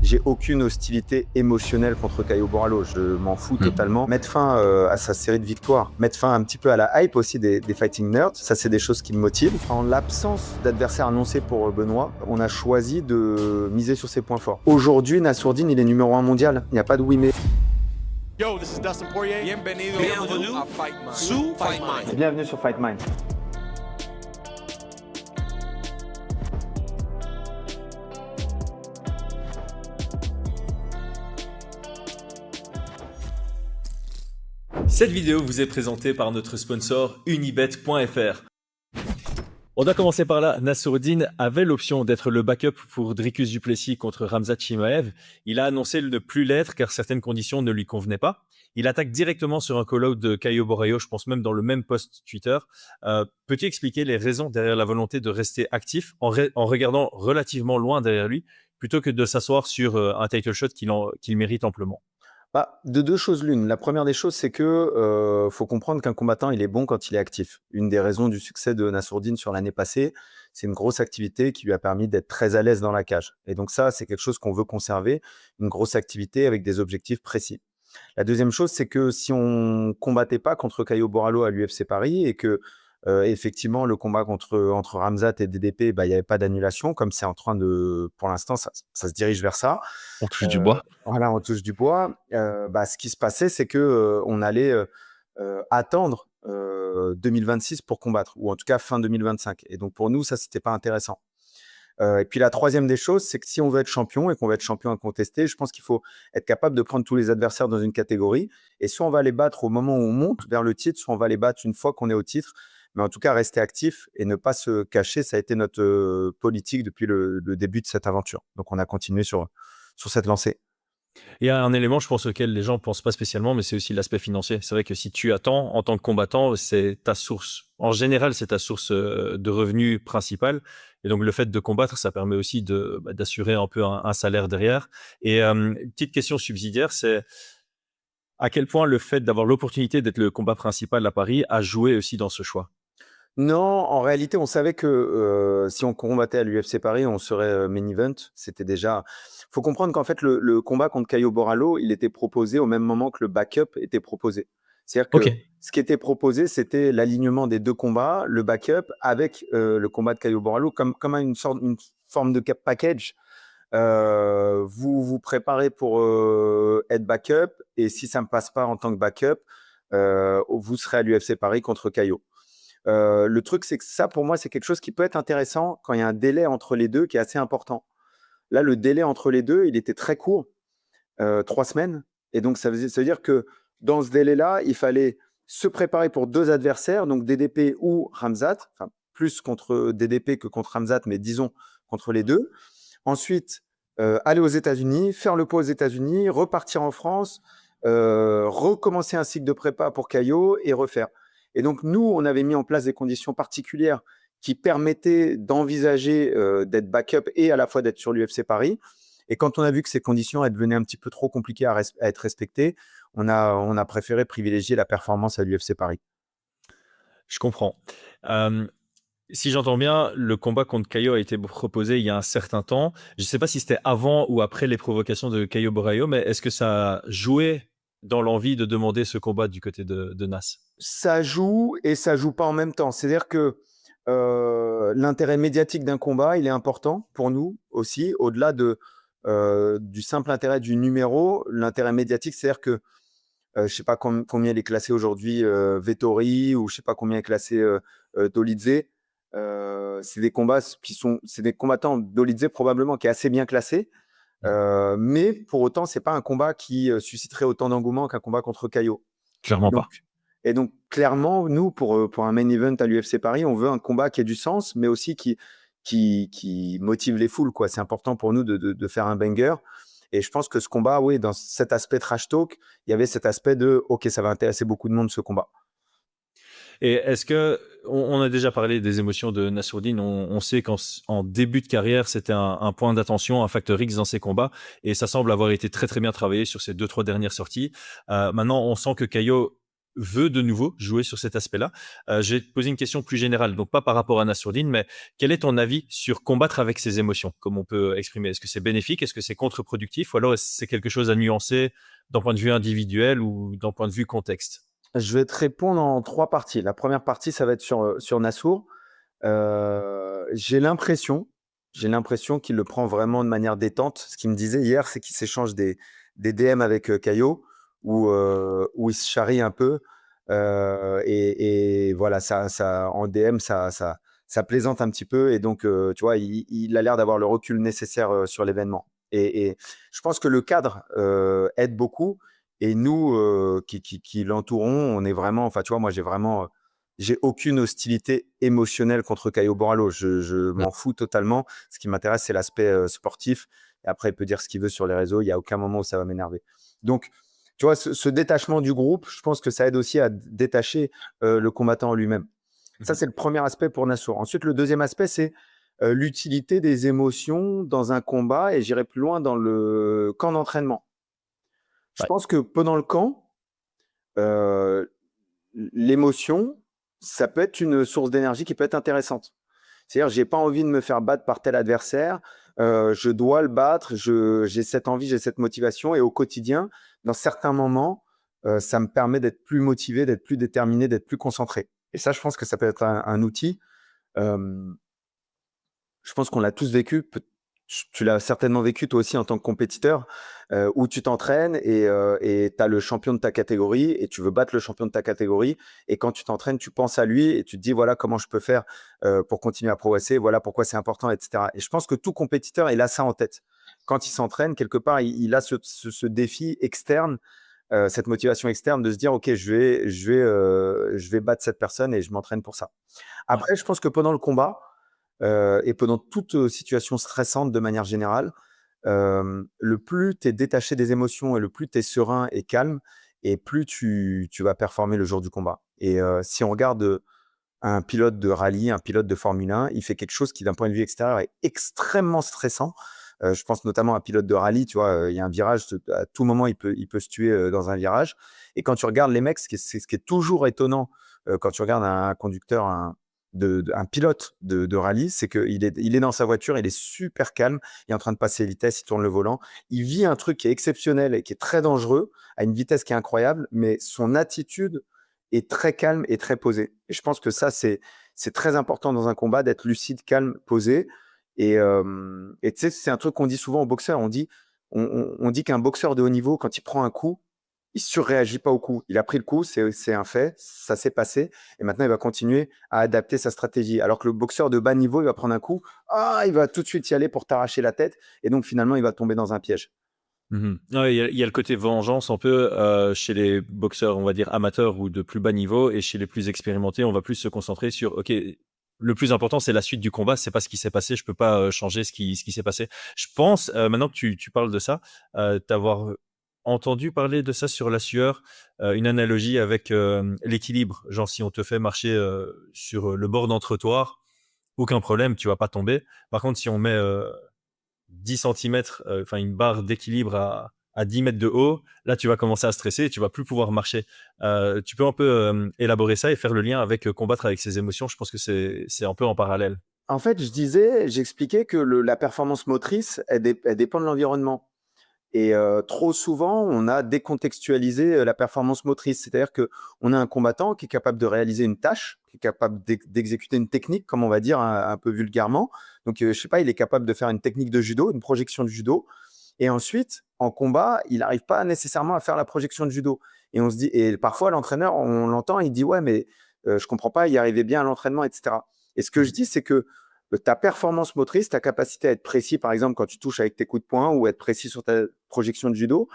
J'ai aucune hostilité émotionnelle contre Caio Borralho. Je m'en fous totalement. Mettre fin à sa série de victoires, mettre fin un petit peu à la hype aussi des Fighting Nerds, ça c'est des choses qui me motivent. En l'absence d'adversaire annoncé pour Benoît, on a choisi de miser sur ses points forts. Aujourd'hui, Nassourdine, il est numéro 1 mondial. Il n'y a pas de oui mais. Yo, this is Dustin Poirier. Bienvenue à Fight Mind. Sous Fight Mind. Bienvenue sur Fight Mind. Cette vidéo vous est présentée par notre sponsor Unibet.fr. On doit commencer par là. Nassourdine avait l'option d'être le backup pour Dricus du Plessis contre Khamzat Chimaev. Il a annoncé ne plus l'être car certaines conditions ne lui convenaient pas. Il attaque directement sur un call-out de Caio Borralho, je pense même dans le même post Twitter. Peux-tu expliquer les raisons derrière la volonté de rester actif en regardant relativement loin derrière lui plutôt que de s'asseoir sur un title shot qu'il mérite amplement? De deux choses l'une. La première des choses, c'est que faut comprendre qu'un combattant, il est bon quand il est actif. Une des raisons du succès de Nassourdine sur l'année passée, c'est une grosse activité qui lui a permis d'être très à l'aise dans la cage. Et donc ça, c'est quelque chose qu'on veut conserver, une grosse activité avec des objectifs précis. La deuxième chose, c'est que si on combattait pas contre Caio Borralho à l'UFC Paris et que effectivement le combat entre Khamzat et DDP, il n'y avait pas d'annulation, comme c'est en train de, pour l'instant, ça se dirige vers ça. On touche du bois. Voilà, on touche du bois. Ce qui se passait, c'est que on allait attendre 2026 pour combattre, ou en tout cas fin 2025. Et donc pour nous, ça, c'était pas intéressant. Et puis la troisième des choses, c'est que si on veut être champion et qu'on veut être champion incontesté, je pense qu'il faut être capable de prendre tous les adversaires dans une catégorie. Et soit on va les battre au moment où on monte vers le titre, soit on va les battre une fois qu'on est au titre. Mais en tout cas, rester actif et ne pas se cacher, ça a été notre politique depuis le début de cette aventure. Donc on a continué sur cette lancée. Il y a un élément, je pense, auquel les gens ne pensent pas spécialement, mais c'est aussi l'aspect financier. C'est vrai que si tu attends en tant que combattant, c'est ta source. En général, c'est ta source de revenus principale. Et donc, le fait de combattre, ça permet aussi d'assurer un peu un salaire derrière. Et une petite question subsidiaire, c'est à quel point le fait d'avoir l'opportunité d'être le combat principal à Paris a joué aussi dans ce choix? Non, en réalité, on savait que si on combattait à l'UFC Paris, on serait main event. C'était déjà. Faut comprendre qu'en fait, le combat contre Caio Borralho, il était proposé au même moment que le backup était proposé. C'est-à-dire que ce qui était proposé, c'était l'alignement des deux combats, le backup avec le combat de Caio Borralho, comme une forme de cap package. Vous vous préparez pour être backup, et si ça ne passe pas en tant que backup, vous serez à l'UFC Paris contre Caio. Le truc, c'est que ça, pour moi, c'est quelque chose qui peut être intéressant quand il y a un délai entre les deux qui est assez important. Là, le délai entre les deux, il était très court, 3 semaines. Et donc, ça veut dire que dans ce délai-là, il fallait se préparer pour 2 adversaires, donc DDP ou Khamzat, enfin plus contre DDP que contre Khamzat, mais disons contre les deux. Ensuite, aller aux États-Unis, faire le poids aux États-Unis, repartir en France, recommencer un cycle de prépa pour Caio et refaire. Et donc, nous, on avait mis en place des conditions particulières qui permettaient d'envisager d'être backup et à la fois d'être sur l'UFC Paris. Et quand on a vu que ces conditions elles devenaient un petit peu trop compliquées à être respectées, on a préféré privilégier la performance à l'UFC Paris. Je comprends. Si j'entends bien, le combat contre Caio a été proposé il y a un certain temps. Je ne sais pas si c'était avant ou après les provocations de Caio Borralho, mais est-ce que ça a joué dans l'envie de demander ce combat du côté de Nas? Ça joue et ça joue pas en même temps. C'est-à-dire que l'intérêt médiatique d'un combat, il est important pour nous aussi, au-delà du simple intérêt du numéro. L'intérêt médiatique, c'est-à-dire que je ne sais pas combien il est classé aujourd'hui, Vettori, ou je ne sais pas combien est classé Dolidze. C'est des combattants, Dolidze probablement qui est assez bien classé. Mais pour autant, c'est pas un combat qui susciterait autant d'engouement qu'un combat contre Caio. Clairement pas. Et donc, clairement, nous, pour un main event à l'UFC Paris, on veut un combat qui ait du sens, mais aussi qui motive les foules, quoi. C'est important pour nous de faire un banger. Et je pense que ce combat, oui, dans cet aspect trash talk, il y avait cet aspect de « Ok, ça va intéresser beaucoup de monde, ce combat ». Et est-ce que, on a déjà parlé des émotions de Nassourdine, on sait qu'en début de carrière, c'était un point d'attention, un facteur X dans ses combats, et ça semble avoir été très très bien travaillé sur ces 2-3 dernières sorties. Maintenant, on sent que Caio veut de nouveau jouer sur cet aspect-là. Je vais te poser une question plus générale, donc pas par rapport à Nassourdine, mais quel est ton avis sur combattre avec ses émotions, comme on peut exprimer? Est-ce que c'est bénéfique? Est-ce que c'est contre-productif? Ou alors est-ce que c'est quelque chose à nuancer d'un point de vue individuel ou d'un point de vue contexte? Je vais te répondre en 3 parties. La première partie, ça va être sur Nassour. J'ai l'impression qu'il le prend vraiment de manière détente. Ce qu'il me disait hier, c'est qu'il s'échange des DM avec Caio où il se charrie un peu. Et voilà, en DM, ça plaisante un petit peu. Et donc, tu vois, il a l'air d'avoir le recul nécessaire sur l'événement. Et je pense que le cadre aide beaucoup. Et nous qui l'entourons, on est vraiment, enfin, tu vois, moi, j'ai aucune hostilité émotionnelle contre Caio Borralho. Je m'en fous totalement. Ce qui m'intéresse, c'est l'aspect sportif. Et après, il peut dire ce qu'il veut sur les réseaux. Il n'y a aucun moment où ça va m'énerver. Donc, tu vois, ce détachement du groupe, je pense que ça aide aussi à détacher le combattant en lui-même. Ça, c'est le premier aspect pour Nassour. Ensuite, le deuxième aspect, c'est l'utilité des émotions dans un combat. Et j'irai plus loin dans le camp d'entraînement. Je Ouais. pense que pendant le camp, l'émotion, ça peut être une source d'énergie qui peut être intéressante. C'est-à-dire, j'ai pas envie de me faire battre par tel adversaire, je dois le battre, j'ai cette envie, j'ai cette motivation et au quotidien, dans certains moments, ça me permet d'être plus motivé, d'être plus déterminé, d'être plus concentré. Et ça, je pense que ça peut être un outil. Hem, je pense qu'on l'a tous vécu. Tu l'as certainement vécu toi aussi en tant que compétiteur, où tu t'entraînes et tu as le champion de ta catégorie et tu veux battre le champion de ta catégorie. Et quand tu t'entraînes, tu penses à lui et tu te dis voilà comment je peux faire pour continuer à progresser, voilà pourquoi c'est important, etc. Et je pense que tout compétiteur, il a ça en tête. Quand il s'entraîne, quelque part, il a ce défi externe, cette motivation externe de se dire ok, je vais battre cette personne et je m'entraîne pour ça. Ouais. Après, je pense que pendant le combat, et pendant toute situation stressante de manière générale, le plus tu es détaché des émotions et le plus tu es serein et calme et plus tu vas performer le jour du combat. Et si on regarde un pilote de rallye, un pilote de Formule 1, il fait quelque chose qui, d'un point de vue extérieur, est extrêmement stressant. Je pense notamment à un pilote de rallye, tu vois, il y a un virage, à tout moment, il peut se tuer dans un virage. Et quand tu regardes les mecs, ce qui est toujours étonnant quand tu regardes un conducteur, un pilote de rallye, c'est il est dans sa voiture, il est super calme, il est en train de passer les vitesses, il tourne le volant. Il vit un truc qui est exceptionnel et qui est très dangereux, à une vitesse qui est incroyable, mais son attitude est très calme et très posée. Et je pense que ça, c'est très important dans un combat d'être lucide, calme, posé. Et tu sais, c'est un truc qu'on dit souvent aux boxeurs. On dit qu'un boxeur de haut niveau, quand il prend un coup, il surréagit pas au coup. Il a pris le coup, c'est un fait, ça s'est passé. Et maintenant, il va continuer à adapter sa stratégie. Alors que le boxeur de bas niveau, il va prendre un coup, il va tout de suite y aller pour t'arracher la tête. Et donc, finalement, il va tomber dans un piège. Ouais, il y a le côté vengeance un peu chez les boxeurs, on va dire amateurs ou de plus bas niveau, et chez les plus expérimentés, on va plus se concentrer sur OK, le plus important c'est la suite du combat, c'est pas ce qui s'est passé, je peux pas changer ce qui s'est passé. Je pense maintenant que tu parles de ça, t'avoir entendu parler de ça sur la sueur, une analogie avec l'équilibre. Genre si on te fait marcher sur le bord d'un trottoir, aucun problème, tu vas pas tomber. Par contre, si on met 10 centimètres, enfin une barre d'équilibre à 10 mètres de haut, là tu vas commencer à stresser et tu vas plus pouvoir marcher. Tu peux un peu élaborer ça et faire le lien avec combattre avec ses émotions. Je pense que c'est un peu en parallèle. En fait, j'expliquais que la performance motrice, elle dépend de l'environnement. Et trop souvent, on a décontextualisé la performance motrice. C'est-à-dire qu'on a un combattant qui est capable de réaliser une tâche, qui est capable d'exécuter une technique, comme on va dire un peu vulgairement. Donc, je sais pas, il est capable de faire une technique de judo, une projection de judo. Et ensuite, en combat, il n'arrive pas nécessairement à faire la projection de judo. Et on se dit, et parfois, l'entraîneur, on l'entend, il dit, ouais, mais je comprends pas, il arrivait bien à l'entraînement, etc. Et ce que je dis, c'est que ta performance motrice, ta capacité à être précis, par exemple, quand tu touches avec tes coups de poing ou être précis sur ta projection de judo,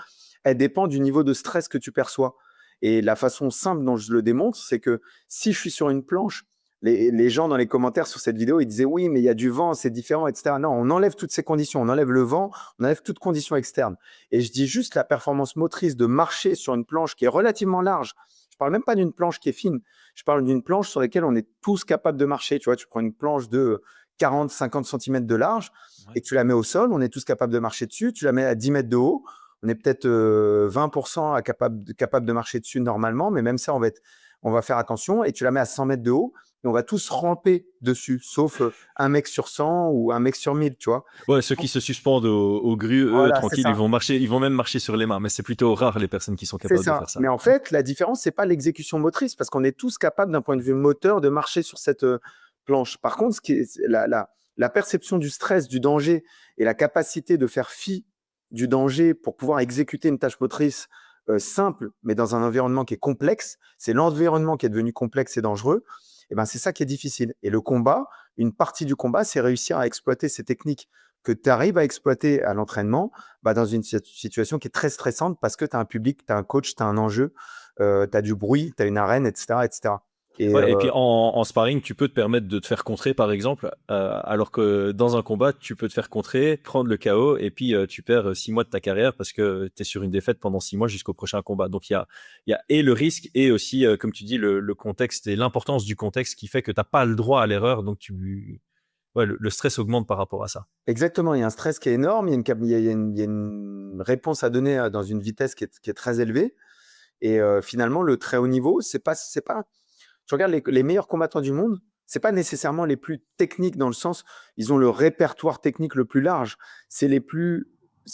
elle dépend du niveau de stress que tu perçois. Et la façon simple dont je le démontre, c'est que si je suis sur une planche, les gens dans les commentaires sur cette vidéo, ils disaient oui, mais il y a du vent, c'est différent, etc. Non, on enlève toutes ces conditions, on enlève le vent, on enlève toutes conditions externes. Et je dis juste la performance motrice de marcher sur une planche qui est relativement large. Je parle même pas d'une planche qui est fine. Je parle d'une planche sur laquelle on est tous capables de marcher. Tu vois, tu prends une planche de 40, 50 cm de large Ouais. et tu la mets au sol, on est tous capables de marcher dessus. Tu la mets à 10 mètres de haut, on est peut-être 20% capable de marcher dessus normalement, mais même ça, on va faire attention. Et tu la mets à 100 mètres de haut, et on va tous ramper dessus, sauf un mec sur 100 ou un mec sur 1000, tu vois. Ouais, ceux qui se suspendent aux grues, eux, Voilà, c'est tranquilles, ça. ils vont même marcher sur les mains, mais c'est plutôt rare les personnes qui sont C'est capables de ça. faire ça. Mais en fait, la différence, c'est pas l'exécution motrice, parce qu'on est tous capables, d'un point de vue moteur, de marcher sur cette planche. Par contre, la perception du stress, du danger et la capacité de faire fi du danger pour pouvoir exécuter une tâche motrice simple, mais dans un environnement qui est complexe, c'est l'environnement qui est devenu complexe et dangereux, et ben, c'est ça qui est difficile. Et le combat, une partie du combat, c'est réussir à exploiter ces techniques que tu arrives à exploiter à l'entraînement, bah, dans une situation qui est très stressante, parce que tu as un public, tu as un coach, tu as un enjeu, tu as du bruit, tu as une arène, etc. etc. Et Ouais, et puis en sparring, tu peux te permettre de te faire contrer, par exemple, alors que dans un combat, tu peux te faire contrer, prendre le KO, et puis tu perds 6 mois de ta carrière parce que tu es sur une défaite pendant 6 mois jusqu'au prochain combat. Donc il y a et le risque et aussi, comme tu dis, le contexte et l'importance du contexte qui fait que tu n'as pas le droit à l'erreur. Donc ouais, le stress augmente par rapport à ça. exactement, il y a un stress qui est énorme, il y a une réponse à donner dans une vitesse qui est très élevée. Et finalement, le très haut niveau, c'est pas. Tu regardes les meilleurs combattants du monde, c'est pas nécessairement les plus techniques, dans le sens, ils ont le répertoire technique le plus large. C'est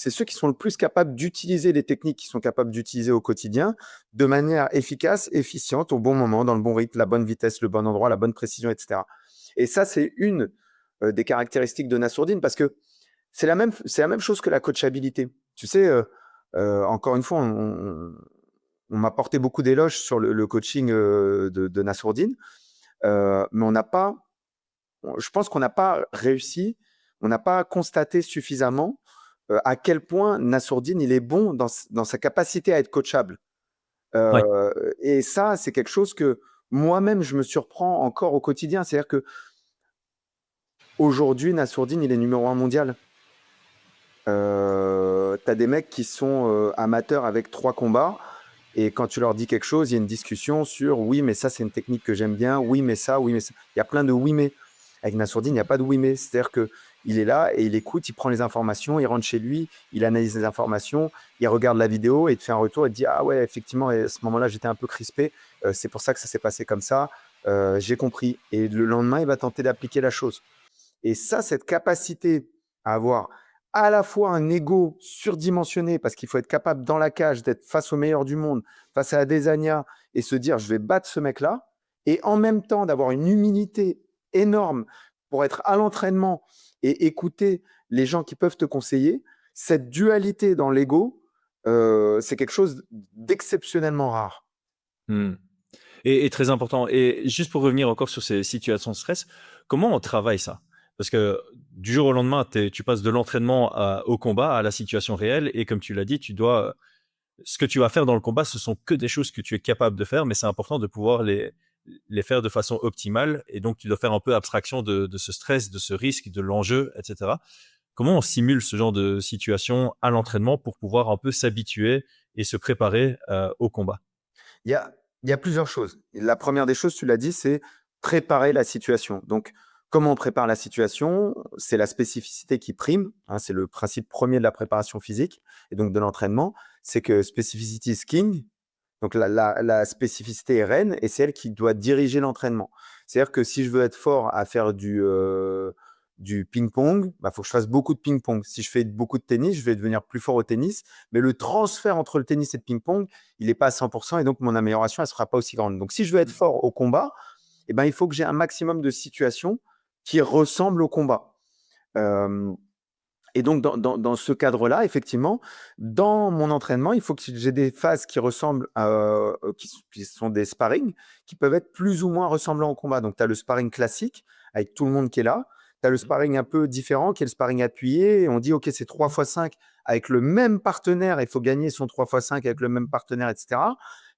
ceux qui sont le plus capables d'utiliser les techniques qu'ils sont capables d'utiliser au quotidien de manière efficace, efficiente, au bon moment, dans le bon rythme, la bonne vitesse, le bon endroit, la bonne précision, etc. Et ça, c'est une des caractéristiques de Nassourdine, parce que c'est la même chose que la coachabilité. Tu sais, encore une fois, on m'a porté beaucoup d'éloges sur le coaching de Nassourdine, mais je pense qu'on n'a pas réussi, on n'a pas constaté suffisamment à quel point Nassourdine il est bon dans sa capacité à être coachable. Ouais. Et ça, c'est quelque chose que moi-même, je me surprends encore au quotidien. C'est-à-dire que aujourd'hui, Nassourdine, il est numéro 1 mondial. Tu as des mecs qui sont amateurs avec 3 combats, et quand tu leur dis quelque chose, il y a une discussion sur oui, mais ça, c'est une technique que j'aime bien, oui, mais ça, oui, mais ça. Il y a plein de oui, mais. Avec Nassourdine, il n'y a pas de oui, mais. C'est-à-dire qu'il est là et il écoute, il prend les informations, il rentre chez lui, il analyse les informations, il regarde la vidéo et il te fait un retour et te dit ah ouais, effectivement, à ce moment-là, j'étais un peu crispé, c'est pour ça que ça s'est passé comme ça, j'ai compris. Et le lendemain, il va tenter d'appliquer la chose. Et ça, cette capacité à avoir à la fois un ego surdimensionné, parce qu'il faut être capable dans la cage d'être face au meilleur du monde, face à Adesanya, et se dire je vais battre ce mec-là, et en même temps d'avoir une humilité énorme pour être à l'entraînement et écouter les gens qui peuvent te conseiller, cette dualité dans l'ego, c'est quelque chose d'exceptionnellement rare. Hmm. Et très important. Et juste pour revenir encore sur ces situations de stress, comment on travaille ça? Parce que du jour au lendemain, tu passes de l'entraînement au combat, à la situation réelle. Et comme tu l'as dit, ce que tu vas faire dans le combat, ce sont que des choses que tu es capable de faire, mais c'est important de pouvoir les faire de façon optimale. Et donc, tu dois faire un peu abstraction de ce stress, de ce risque, de l'enjeu, etc. Comment on simule ce genre de situation à l'entraînement pour pouvoir un peu s'habituer et se préparer au combat? Il y a, il y a plusieurs choses. La première des choses, tu l'as dit, c'est préparer la situation. Donc, comment on prépare la situation? C'est la spécificité qui prime, hein, c'est le principe premier de la préparation physique et donc de l'entraînement. C'est que specificity is king. Donc, la spécificité est reine, et c'est elle qui doit diriger l'entraînement. C'est-à-dire que si je veux être fort à faire du ping-pong, bah, faut que je fasse beaucoup de ping-pong. Si je fais beaucoup de tennis, je vais devenir plus fort au tennis, mais le transfert entre le tennis et le ping-pong, il n'est pas à 100%, et donc mon amélioration, elle ne sera pas aussi grande. Donc, si je veux être fort au combat, eh ben, il faut que j'ai un maximum de situations qui ressemblent au combat. Euh, et donc, dans ce cadre-là, effectivement, dans mon entraînement, il faut que j'ai des phases qui ressemblent qui sont des sparring, qui peuvent être plus ou moins ressemblants au combat. Donc, tu as le sparring classique, avec tout le monde qui est là. Tu as le sparring un peu différent, qui est le sparring appuyé. Et on dit, OK, c'est 3x5 avec le même partenaire. Il faut gagner son 3x5 avec le même partenaire, etc.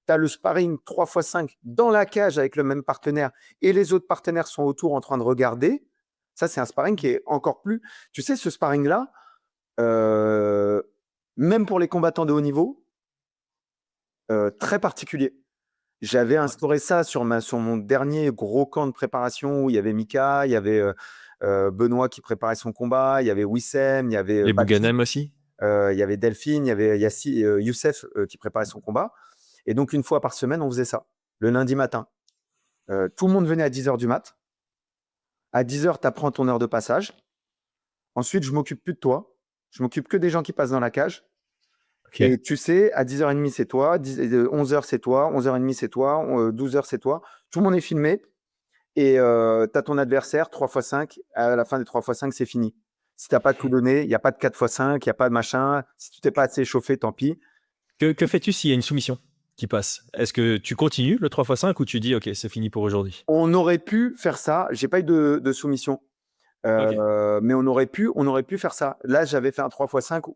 Tu as le sparring 3x5 dans la cage avec le même partenaire, et les autres partenaires sont autour en train de regarder. Ça, c'est un sparring qui est encore plus. Tu sais, ce sparring-là, même pour les combattants de haut niveau, très particulier. J'avais instauré ça sur mon dernier gros camp de préparation, où il y avait Mika, il y avait Benoît qui préparait son combat, il y avait Wissem, il y avait Les Baki. Bouganem aussi? il y avait Delphine, il y avait Youssef qui préparait son combat. Et donc, une fois par semaine, on faisait ça, le lundi matin. Tout le monde venait à 10h du mat. À 10h, tu apprends ton heure de passage. Ensuite, je m'occupe plus de toi. Je m'occupe que des gens qui passent dans la cage. Ok. Et tu sais, à 10h30, c'est toi. 11h, c'est toi. 11h30, c'est toi. 12h, c'est toi. Tout le monde est filmé. Et tu as ton adversaire, 3x5. À la fin des 3x5, c'est fini. Si tu n'as pas tout donné, il n'y a pas de 4x5, il n'y a pas de machin. Si tu t'es pas assez échauffé, tant pis. Que fais-tu s'il y a une soumission qui passe? Est-ce que tu continues le 3x5 ou tu dis, OK, c'est fini pour aujourd'hui? On aurait pu faire ça. J'ai pas eu de soumission. Ok. Mais on aurait pu faire ça. Là, j'avais fait un 3x5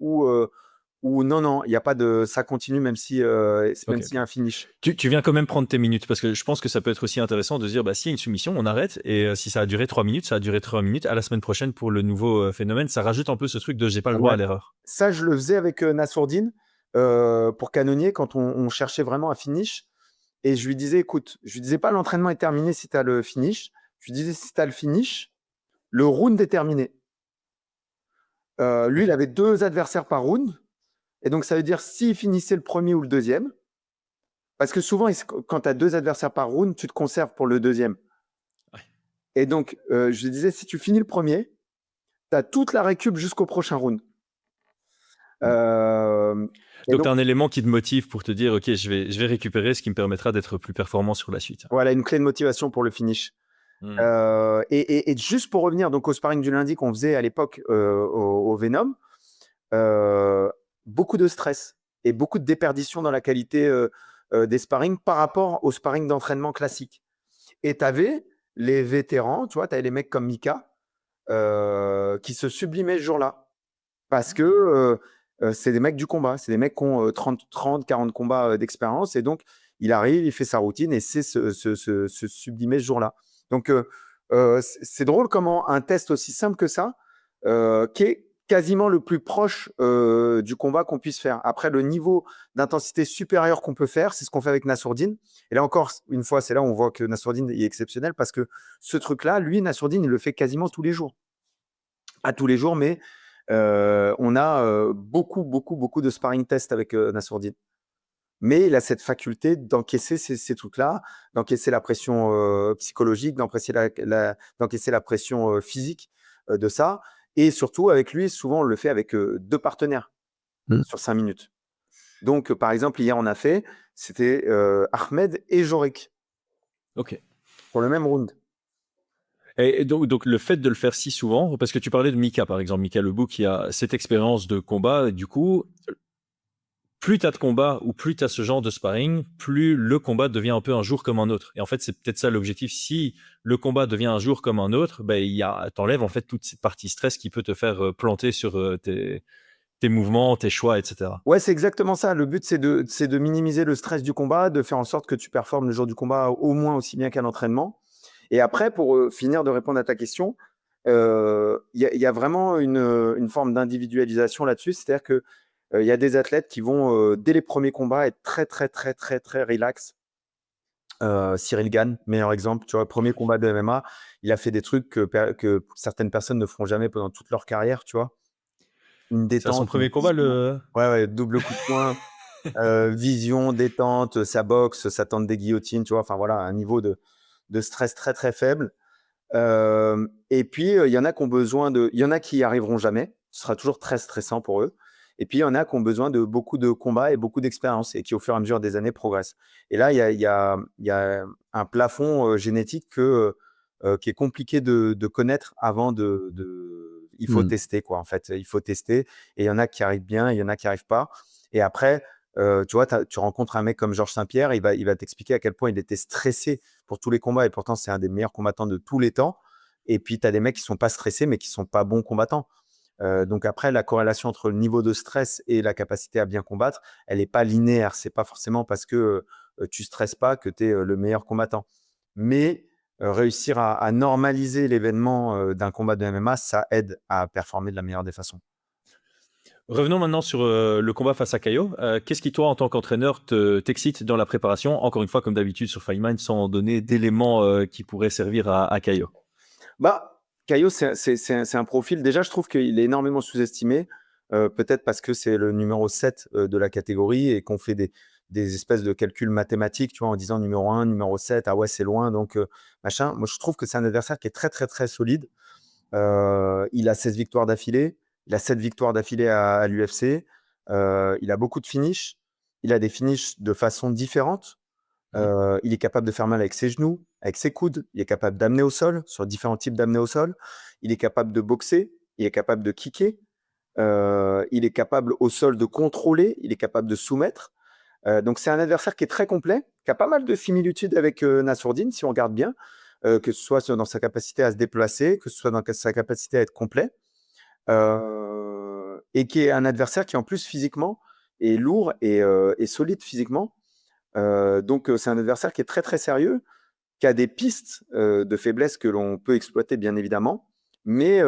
où non, il n'y a pas de ça continue même s'il y a un finish. Tu viens quand même prendre tes minutes parce que je pense que ça peut être aussi intéressant de se dire, bah, s'il y a une soumission, on arrête. Et si ça a duré 3 minutes, ça a duré 3 minutes. À la semaine prochaine pour le nouveau phénomène, ça rajoute un peu ce truc de j'ai pas le droit à l'erreur. Ça, je le faisais avec Nassourdine pour Canonnier quand on cherchait vraiment un finish. Et je lui disais, écoute, je lui disais pas l'entraînement est terminé si tu as le finish. Je lui disais, si tu as le finish, le round est terminé. Lui, il avait 2 adversaires par round. Et donc, ça veut dire s'il finissait le premier ou le deuxième, parce que souvent, quand tu as 2 adversaires par round, tu te conserves pour le deuxième. Ouais. Et donc, je lui disais, si tu finis le premier, tu as toute la récup jusqu'au prochain round. Donc, tu as un élément qui te motive pour te dire, OK, je vais récupérer ce qui me permettra d'être plus performant sur la suite. Voilà, une clé de motivation pour le finish. Et juste pour revenir donc, au sparring du lundi qu'on faisait à l'époque au Venom, beaucoup de stress et beaucoup de déperdition dans la qualité des sparring par rapport au sparring d'entraînement classique. Et tu avais les vétérans, tu vois, tu avais les mecs comme Mika qui se sublimaient ce jour-là. Parce que c'est des mecs du combat, c'est des mecs qui ont 30, 40 combats d'expérience. Et donc, il arrive, il fait sa routine et c'est se sublimer ce jour-là. Donc, c'est drôle comment un test aussi simple que ça, qui est quasiment le plus proche du combat qu'on puisse faire. Après, le niveau d'intensité supérieur qu'on peut faire, c'est ce qu'on fait avec Nassourdine. Et là encore, une fois, c'est là où on voit que Nassourdine est exceptionnel parce que ce truc-là, lui, Nassourdine, il le fait quasiment tous les jours. Pas tous les jours, mais on a beaucoup de sparring tests avec Nassourdine. Mais il a cette faculté d'encaisser ces trucs-là, d'encaisser la pression psychologique, d'encaisser la pression physique de ça. Et surtout, avec lui, souvent, on le fait avec 2 partenaires sur 5 minutes. Donc, par exemple, hier, on a fait, c'était Ahmed et Jorik. OK. Pour le même round. Et donc, le fait de le faire si souvent, parce que tu parlais de Mika, par exemple, Mika Lebou, qui a cette expérience de combat, et du coup, plus tu as de combat ou plus tu as ce genre de sparring, plus le combat devient un peu un jour comme un autre. Et en fait, c'est peut-être ça l'objectif. Si le combat devient un jour comme un autre, t'enlèves en fait toute cette partie stress qui peut te faire planter sur tes mouvements, tes choix, etc. Ouais, c'est exactement ça. Le but, c'est de minimiser le stress du combat, de faire en sorte que tu performes le jour du combat au moins aussi bien qu'à l'entraînement. Et après, pour finir de répondre à ta question, il y a vraiment une forme d'individualisation là-dessus. C'est-à-dire que il y a des athlètes qui vont, dès les premiers combats, être très, très, très, très, très relax. Cyril Gane, meilleur exemple. Tu vois, premier combat de MMA, il a fait des trucs que certaines personnes ne feront jamais pendant toute leur carrière, tu vois. Une C'est à son détente, une premier combat, vision. Ouais, double coup de poing, vision, détente, sa boxe, sa tente des guillotines, tu vois. Enfin voilà, un niveau de stress très, très faible. Et puis, il y en a qui ont besoin il y en a qui y arriveront jamais. Ce sera toujours très stressant pour eux. Et puis, il y en a qui ont besoin de beaucoup de combats et beaucoup d'expérience et qui, au fur et à mesure des années, progressent. Et là, il y a un plafond génétique qui est compliqué de connaître avant il faut tester, quoi, en fait. Il faut tester. Et il y en a qui arrivent bien, il y en a qui arrivent pas. Et après, tu vois, tu rencontres un mec comme Georges Saint-Pierre, il va t'expliquer à quel point il était stressé pour tous les combats et pourtant c'est un des meilleurs combattants de tous les temps. Et puis tu as des mecs qui sont pas stressés mais qui sont pas bons combattants. Donc après, la corrélation entre le niveau de stress et la capacité à bien combattre, elle n'est pas linéaire. C'est pas forcément parce que tu stresses pas que tu es le meilleur combattant. Mais réussir à normaliser l'événement d'un combat de MMA, ça aide à performer de la meilleure des façons. Revenons maintenant sur le combat face à Caio. Qu'est-ce qui, toi, en tant qu'entraîneur, t'excite dans la préparation? Encore une fois, comme d'habitude sur Fightmind, sans donner d'éléments qui pourraient servir à Caio. Bah, Caio, c'est un profil. Déjà, je trouve qu'il est énormément sous-estimé. peut-être parce que c'est le numéro 7 de la catégorie et qu'on fait des espèces de calculs mathématiques, tu vois, en disant numéro 1, numéro 7, ah ouais, c'est loin, donc machin. Moi, je trouve que c'est un adversaire qui est très, très, très solide. Il a 16 victoires d'affilée, il a 7 victoires d'affilée à l'UFC. Il a beaucoup de finishes. Il a des finishes de façon différente. Il est capable de faire mal avec ses genoux, avec ses coudes. Il est capable d'amener au sol, sur différents types d'amener au sol. Il est capable de boxer. Il est capable de kicker. Il est capable au sol de contrôler. Il est capable de soumettre. Donc, c'est un adversaire qui est très complet, qui a pas mal de similitudes avec Nassourdine, si on regarde bien, que ce soit dans sa capacité à se déplacer, que ce soit dans sa capacité à être complet. Et qui est un adversaire qui, en plus, physiquement, est lourd et solide physiquement. Donc, c'est un adversaire qui est très, très sérieux, qui a des pistes de faiblesse que l'on peut exploiter, bien évidemment, mais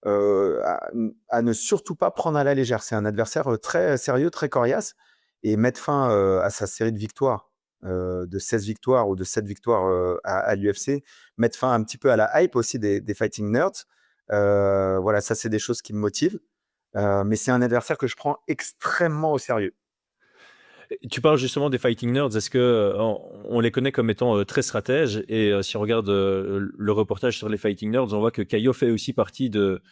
à ne surtout pas prendre à la légère. C'est un adversaire très sérieux, très coriace, et mettre fin à sa série de victoires, de 16 victoires ou de 7 victoires à l'UFC, mettre fin un petit peu à la hype aussi des fighting nerds. Voilà, ça, c'est des choses qui me motivent. Mais c'est un adversaire que je prends extrêmement au sérieux. Tu parles justement des fighting nerds. Est-ce que on les connaît comme étant très stratèges et si on regarde le reportage sur les fighting nerds, on voit que Caio fait aussi partie de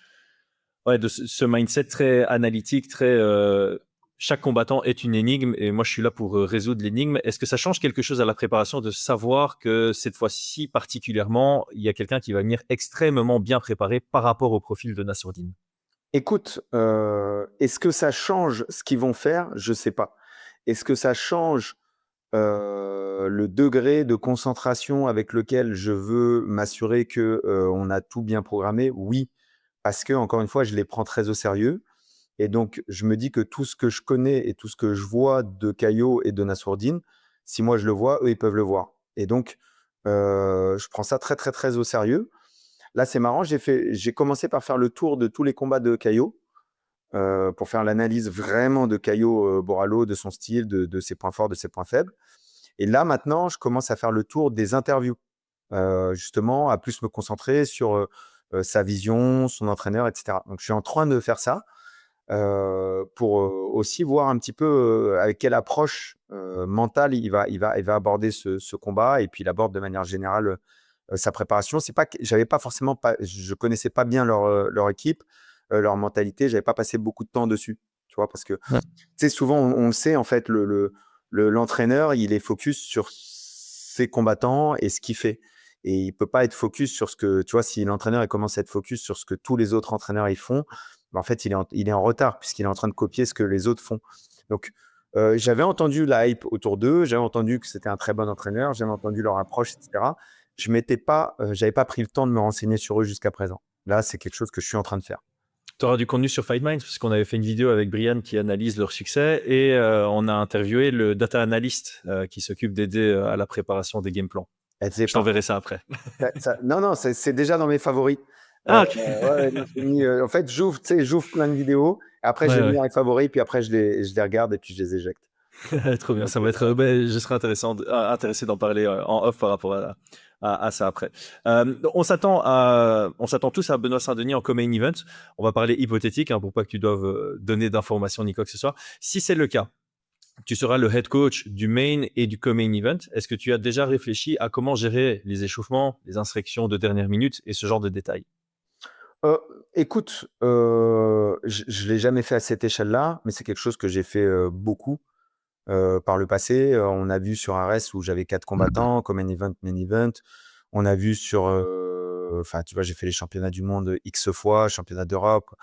ce mindset très analytique, très chaque combattant est une énigme et moi je suis là pour résoudre l'énigme. Est-ce que ça change quelque chose à la préparation de savoir que cette fois-ci particulièrement, il y a quelqu'un qui va venir extrêmement bien préparé par rapport au profil de Nassourdine? Écoute, est-ce que ça change ce qu'ils vont faire? Je sais pas. Est-ce que ça change le degré de concentration avec lequel je veux m'assurer que on a tout bien programmé? Oui, parce que encore une fois, je les prends très au sérieux et donc je me dis que tout ce que je connais et tout ce que je vois de Caio et de Nassourdine, si moi je le vois, eux, ils peuvent le voir et donc je prends ça très, très, très au sérieux. Là, c'est marrant, j'ai commencé par faire le tour de tous les combats de Caio, pour faire l'analyse vraiment de Caio Borralho, de son style, de ses points forts, de ses points faibles. Et là, maintenant, je commence à faire le tour des interviews, justement, à plus me concentrer sur sa vision, son entraîneur, etc. Donc, je suis en train de faire ça pour aussi voir un petit peu avec quelle approche mentale il va aborder ce combat. Et puis, il aborde de manière générale sa préparation. C'est pas que j'avais pas forcément pas, je connaissais pas bien leur équipe, leur mentalité. J'avais pas passé beaucoup de temps dessus, tu vois, parce que Ouais. tu sais, souvent on le sait en fait, l'entraîneur, il est focus sur ses combattants et ce qu'il fait. Et il peut pas être focus sur ce que, tu vois, si l'entraîneur il commence à être focus sur ce que tous les autres entraîneurs ils font, ben, en fait, il est en retard puisqu'il est en train de copier ce que les autres font. Donc, j'avais entendu la hype autour d'eux, j'avais entendu que c'était un très bon entraîneur, j'avais entendu leur approche, etc. Je m'étais pas, j'avais pas pris le temps de me renseigner sur eux jusqu'à présent. Là, c'est quelque chose que je suis en train de faire. Tu auras du contenu sur Fight Minds parce qu'on avait fait une vidéo avec Brian qui analyse leur succès et on a interviewé le data analyst qui s'occupe d'aider à la préparation des game plans. Je t'enverrai ça après. Non, c'est déjà dans mes favoris. Ah, ok. Ouais, non, j'ai mis, en fait, j'ouvre, tu sais, j'ouvre plein de vidéos. Et après, je Ouais, les mets ouais. dans les favoris, puis après, je les regarde et puis je les éjecte. Trop bien, Donc, ça va être. Je serai intéressé d'en parler en off par rapport à ça après. On s'attend tous à Benoît Saint-Denis en co-main event. On va parler hypothétique pour pas que tu doives donner d'informations ni quoi que ce soit. Si c'est le cas, tu seras le head coach du main et du co-main event. Est-ce que tu as déjà réfléchi à comment gérer les échauffements, les instructions de dernière minute et ce genre de détails? Écoute, je l'ai jamais fait à cette échelle-là, mais c'est quelque chose que j'ai fait beaucoup par le passé. On a vu sur Ares où j'avais 4 combattants, comme main event. On a vu sur, enfin, tu vois, j'ai fait les championnats du monde X fois, championnats d'Europe,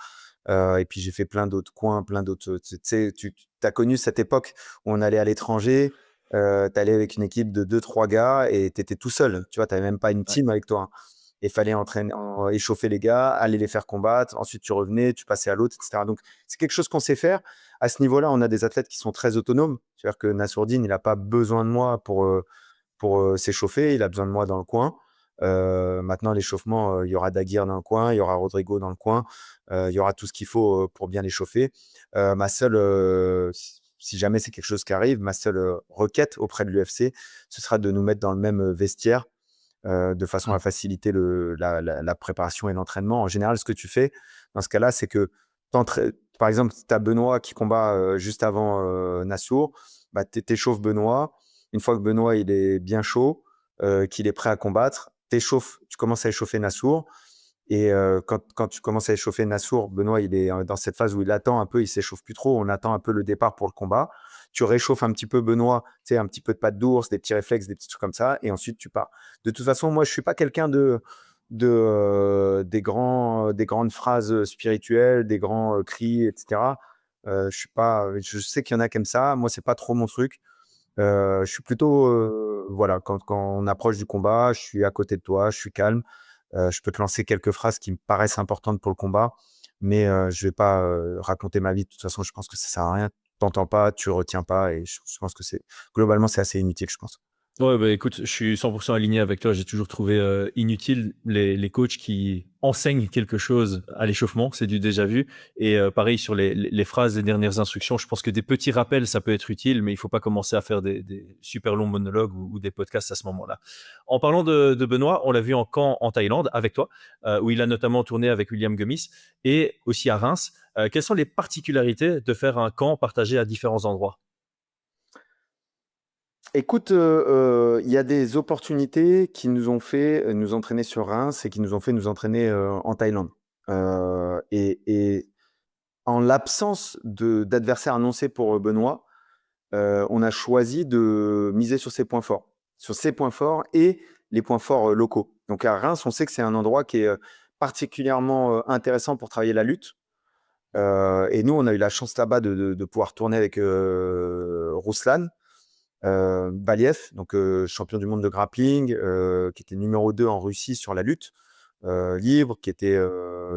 et puis j'ai fait plein d'autres coins, plein d'autres. Tu sais, tu as connu cette époque où on allait à l'étranger, tu allais avec une équipe de 2-3 gars et tu étais tout seul. Tu vois, tu avais même pas une Ouais. team avec toi. Et fallait échauffer les gars, aller les faire combattre. Ensuite, tu revenais, tu passais à l'autre, etc. Donc, c'est quelque chose qu'on sait faire. À ce niveau-là, on a des athlètes qui sont très autonomes. C'est-à-dire que Nassourdine, il n'a pas besoin de moi pour s'échauffer. Il a besoin de moi dans le coin. Maintenant, l'échauffement, il y aura Daguerre dans le coin, il y aura Rodrigo dans le coin, il y aura tout ce qu'il faut pour bien l'échauffer. Ma seule, si jamais c'est quelque chose qui arrive, ma seule requête auprès de l'UFC, ce sera de nous mettre dans le même vestiaire de façon à faciliter la préparation et l'entraînement. En général, ce que tu fais dans ce cas-là, c'est que par exemple, si tu as Benoît qui combat juste avant Nassour, bah, tu échauffes Benoît. Une fois que Benoît il est bien chaud, qu'il est prêt à combattre, tu commences à échauffer Nassour. Et quand tu commences à échauffer Nassour, Benoît, il est dans cette phase où il attend un peu, il s'échauffe plus trop, on attend un peu le départ pour le combat. Tu réchauffes un petit peu Benoît, tu sais, un petit peu de patte d'ours, des petits réflexes, des petits trucs comme ça, et ensuite tu pars. De toute façon, moi, je suis pas quelqu'un des grandes phrases spirituelles, des grands cris, etc. Je sais qu'il y en a qui aiment ça. Moi, c'est pas trop mon truc. Je suis plutôt, voilà, quand on approche du combat, je suis à côté de toi, je suis calme. Je peux te lancer quelques phrases qui me paraissent importantes pour le combat, mais je vais pas raconter ma vie. De toute façon, je pense que ça sert à rien. T'entends pas, tu retiens pas, et je pense que globalement, c'est assez inutile, je pense. Ouais, bah, écoute, je suis 100% aligné avec toi. J'ai toujours trouvé inutile les coachs qui enseignent quelque chose à l'échauffement, c'est du déjà vu. Et pareil sur les phrases, les dernières instructions, je pense que des petits rappels, ça peut être utile, mais il faut pas commencer à faire des super longs monologues ou des podcasts à ce moment-là. En parlant de Benoît, on l'a vu en camp en Thaïlande avec toi, où il a notamment tourné avec William Gomis, et aussi à Reims. Quelles sont les particularités de faire un camp partagé à différents endroits? Écoute, il y a des opportunités qui nous ont fait nous entraîner sur Reims et qui nous ont fait nous entraîner en Thaïlande. Et en l'absence d'adversaire annoncé pour Benoît, on a choisi de miser sur ses points forts et les points forts locaux. Donc à Reims, on sait que c'est un endroit qui est particulièrement intéressant pour travailler la lutte. Et nous, on a eu la chance là-bas de pouvoir tourner avec Ruslan Valiev, donc champion du monde de grappling, qui était numéro 2 en Russie sur la lutte libre, qui était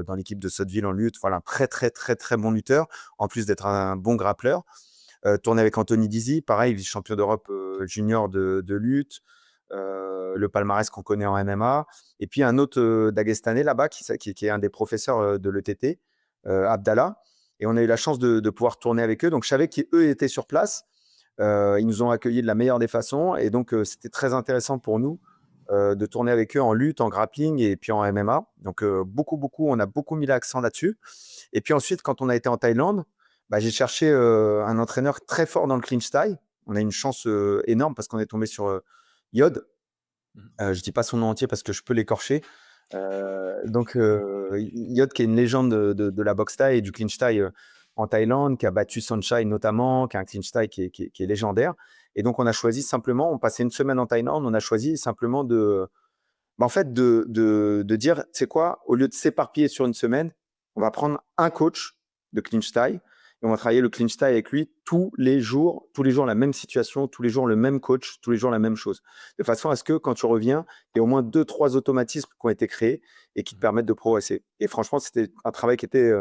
dans l'équipe de Sotteville en lutte. Voilà, un très, très, très, très bon lutteur, en plus d'être un bon grappleur. Tourné avec Anthony Dizzy, pareil, champion d'Europe junior de lutte. Le palmarès qu'on connaît en MMA. Et puis un autre Dagestanais là-bas qui est un des professeurs de l'ETT, Abdallah. Et on a eu la chance de pouvoir tourner avec eux. Donc je savais qu'eux étaient sur place. Ils nous ont accueillis de la meilleure des façons. Et donc c'était très intéressant pour nous de tourner avec eux en lutte, en grappling et puis en MMA. Donc on a beaucoup mis l'accent là-dessus. Et puis ensuite, quand on a été en Thaïlande, bah, j'ai cherché un entraîneur très fort dans le clinch thai. On a une chance énorme parce qu'on est tombé sur Yod. Je dis pas son nom entier parce que je peux l'écorcher. Donc Yod, qui est une légende de la boxe thaï et du clinch thai en Thaïlande, qui a battu Sunshine notamment, qui a un clinch thai qui est légendaire. Et donc on a choisi simplement, on passait une semaine en Thaïlande, on a choisi simplement en fait de dire, tu sais quoi, au lieu de s'éparpiller sur une semaine, on va prendre un coach de clinch thai et on va travailler le clinch thai avec lui tous les jours la même situation, tous les jours le même coach, tous les jours la même chose. De façon à ce que quand tu reviens, il y ait au moins 2-3 automatismes qui ont été créés et qui te permettent de progresser. Et franchement, c'était un travail qui était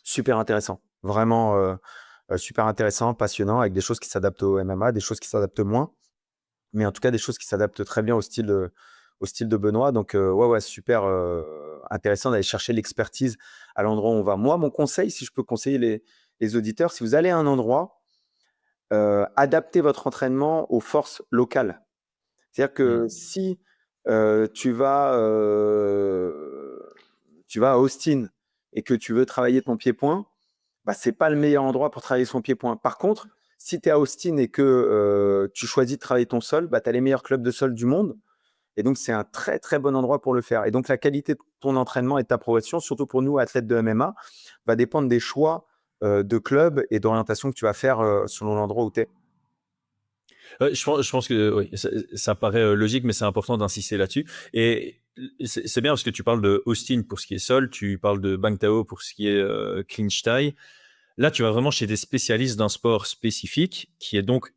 super intéressant. Vraiment super intéressant, passionnant, avec des choses qui s'adaptent au MMA, des choses qui s'adaptent moins, mais en tout cas des choses qui s'adaptent très bien au style de Benoît. Donc ouais, super intéressant d'aller chercher l'expertise à l'endroit où on va. Moi, mon conseil, si je peux conseiller les auditeurs, si vous allez à un endroit, adaptez votre entraînement aux forces locales. C'est-à-dire que si tu vas à Austin et que tu veux travailler ton pied-point, bah, c'est pas le meilleur endroit pour travailler son pied-point. Par contre, si tu es à Austin et que tu choisis de travailler ton sol, bah, tu as les meilleurs clubs de sol du monde. Et donc, c'est un très, très bon endroit pour le faire. Et donc, la qualité de ton entraînement et de ta progression, surtout pour nous, athlètes de MMA, va dépendre des choix de club et d'orientation que tu vas faire selon l'endroit où tu es. Je pense que oui, ça paraît logique, mais c'est important d'insister là-dessus. Et c'est bien parce que tu parles de Austin pour ce qui est sol, tu parles de Bang Tao pour ce qui est clinch thai. Là, tu vas vraiment chez des spécialistes d'un sport spécifique qui a donc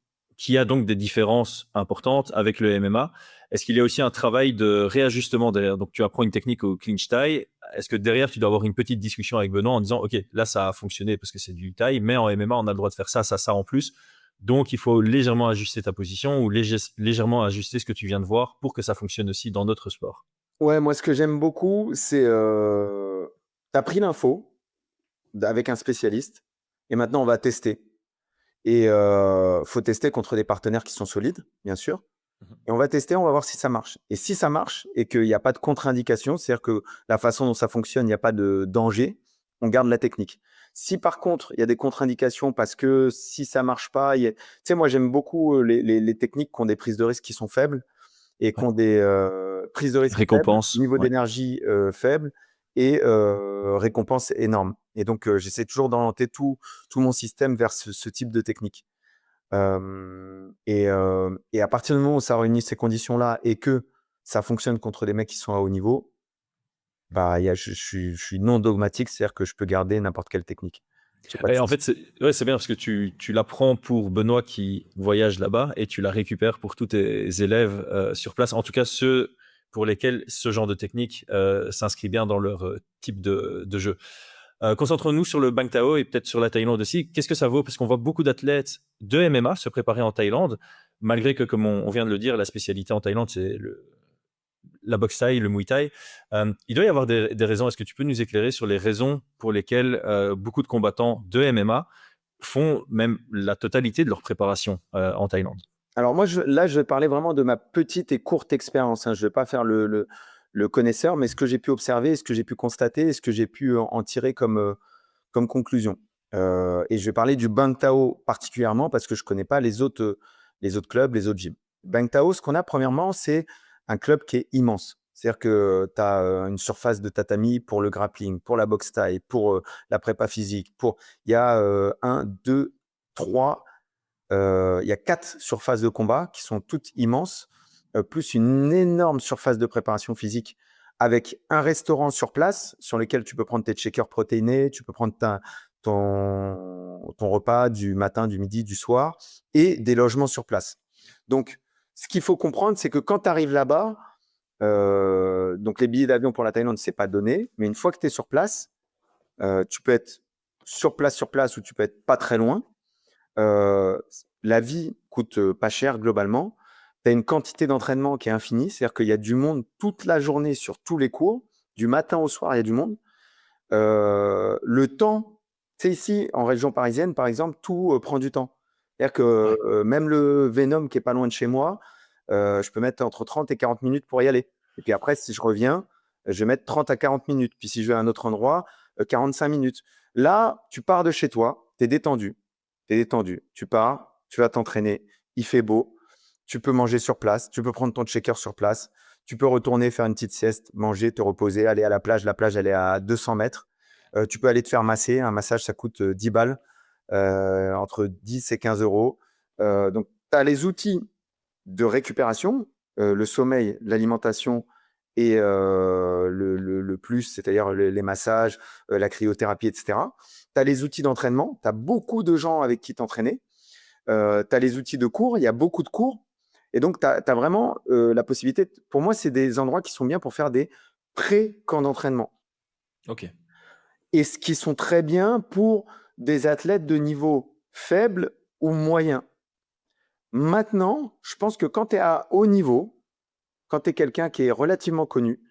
des différences importantes avec le MMA. Est-ce qu'il y a aussi un travail de réajustement derrière? Donc, tu apprends une technique au clinch thai. Est-ce que derrière, tu dois avoir une petite discussion avec Benoît en disant, OK, là, ça a fonctionné parce que c'est du thai, mais en MMA, on a le droit de faire ça, ça, ça en plus. Donc, il faut légèrement ajuster ta position ou légèrement ajuster ce que tu viens de voir pour que ça fonctionne aussi dans notre sport. Ouais, moi, ce que j'aime beaucoup, c'est tu as pris l'info avec un spécialiste et maintenant, on va tester. Et faut tester contre des partenaires qui sont solides, bien sûr. Et on va tester, on va voir si ça marche. Et si ça marche et qu'il n'y a pas de contre-indication, c'est-à-dire que la façon dont ça fonctionne, il n'y a pas de danger, on garde la technique. Si par contre, il y a des contre-indications parce que si ça marche pas, tu sais, moi j'aime beaucoup les techniques qui ont des prises de risque qui sont faibles et qui Ouais. ont des prises de risque faibles, Récompense. niveau Ouais. d'énergie faible et récompense énorme. Et donc, j'essaie toujours d'orienter tout mon système vers ce type de technique. Et à partir du moment où ça réunit ces conditions-là et que ça fonctionne contre des mecs qui sont à haut niveau, bah, je suis non dogmatique, c'est-à-dire que je peux garder n'importe quelle technique. J'ai pas de Et en souci. fait, c'est bien parce que tu l'apprends pour Benoît qui voyage là-bas et tu la récupères pour tous tes élèves sur place. En tout cas, ceux pour lesquels ce genre de technique s'inscrit bien dans leur type de jeu. Concentrons-nous sur le Bang Tao et peut-être sur la Thaïlande aussi. Qu'est-ce que ça vaut? Parce qu'on voit beaucoup d'athlètes de MMA se préparer en Thaïlande, malgré que, comme on vient de le dire, la spécialité en Thaïlande, c'est la boxe thaï, le muay thai. Il doit y avoir des raisons. Est-ce que tu peux nous éclairer sur les raisons pour lesquelles beaucoup de combattants de MMA font même la totalité de leur préparation en Thaïlande? Alors moi, là, je vais parler vraiment de ma petite et courte expérience, hein. Je vais pas faire le connaisseur, mais ce que j'ai pu observer, ce que j'ai pu constater et ce que j'ai pu en tirer comme conclusion. Et je vais parler du Bang Tao particulièrement parce que je connais pas les autres clubs, les autres gyms. Bang Tao, ce qu'on a premièrement, c'est un club qui est immense. C'est-à-dire que tu as une surface de tatami pour le grappling, pour la boxe thaï, pour la prépa physique. Il y a 1, 2, 3, il y a 4 surfaces de combat qui sont toutes immenses, plus une énorme surface de préparation physique avec un restaurant sur place sur lequel tu peux prendre tes shakers protéinés, tu peux prendre ton repas du matin, du midi, du soir et des logements sur place. Donc, ce qu'il faut comprendre, c'est que quand tu arrives là-bas, donc les billets d'avion pour la Thaïlande, c'est pas donné, mais une fois que tu es sur place, tu peux être sur place ou tu peux être pas très loin. La vie coûte pas cher globalement. Tu as une quantité d'entraînement qui est infinie, c'est-à-dire qu'il y a du monde toute la journée sur tous les cours. Du matin au soir, il y a du monde. Le temps, tu sais, ici, en région parisienne, par exemple, tout prend du temps. C'est-à-dire que Ouais. même le Venom qui est pas loin de chez moi, je peux mettre entre 30 et 40 minutes pour y aller. Et puis après, si je reviens, je vais mettre 30 à 40 minutes. Puis si je vais à un autre endroit, 45 minutes. Là, tu pars de chez toi, tu es détendu. Tu es détendu. Tu pars, tu vas t'entraîner, il fait beau, tu peux manger sur place, tu peux prendre ton shaker sur place, tu peux retourner faire une petite sieste, manger, te reposer, aller à la plage. La plage, elle est à 200 mètres. Tu peux aller te faire masser. Un massage, ça coûte 10 balles, entre 10 et 15 euros. Donc, tu as les outils de récupération, le sommeil, l'alimentation et le plus, c'est-à-dire les massages, la cryothérapie, etc. Tu as les outils d'entraînement. Tu as beaucoup de gens avec qui t'entraîner. Tu as les outils de cours. Il y a beaucoup de cours. Et donc, tu as vraiment la possibilité. Pour moi, c'est des endroits qui sont bien pour faire des pré-camps d'entraînement. Ok. Et ce qui sont très bien pour des athlètes de niveau faible ou moyen. Maintenant, je pense que quand tu es à haut niveau, quand tu es quelqu'un qui est relativement connu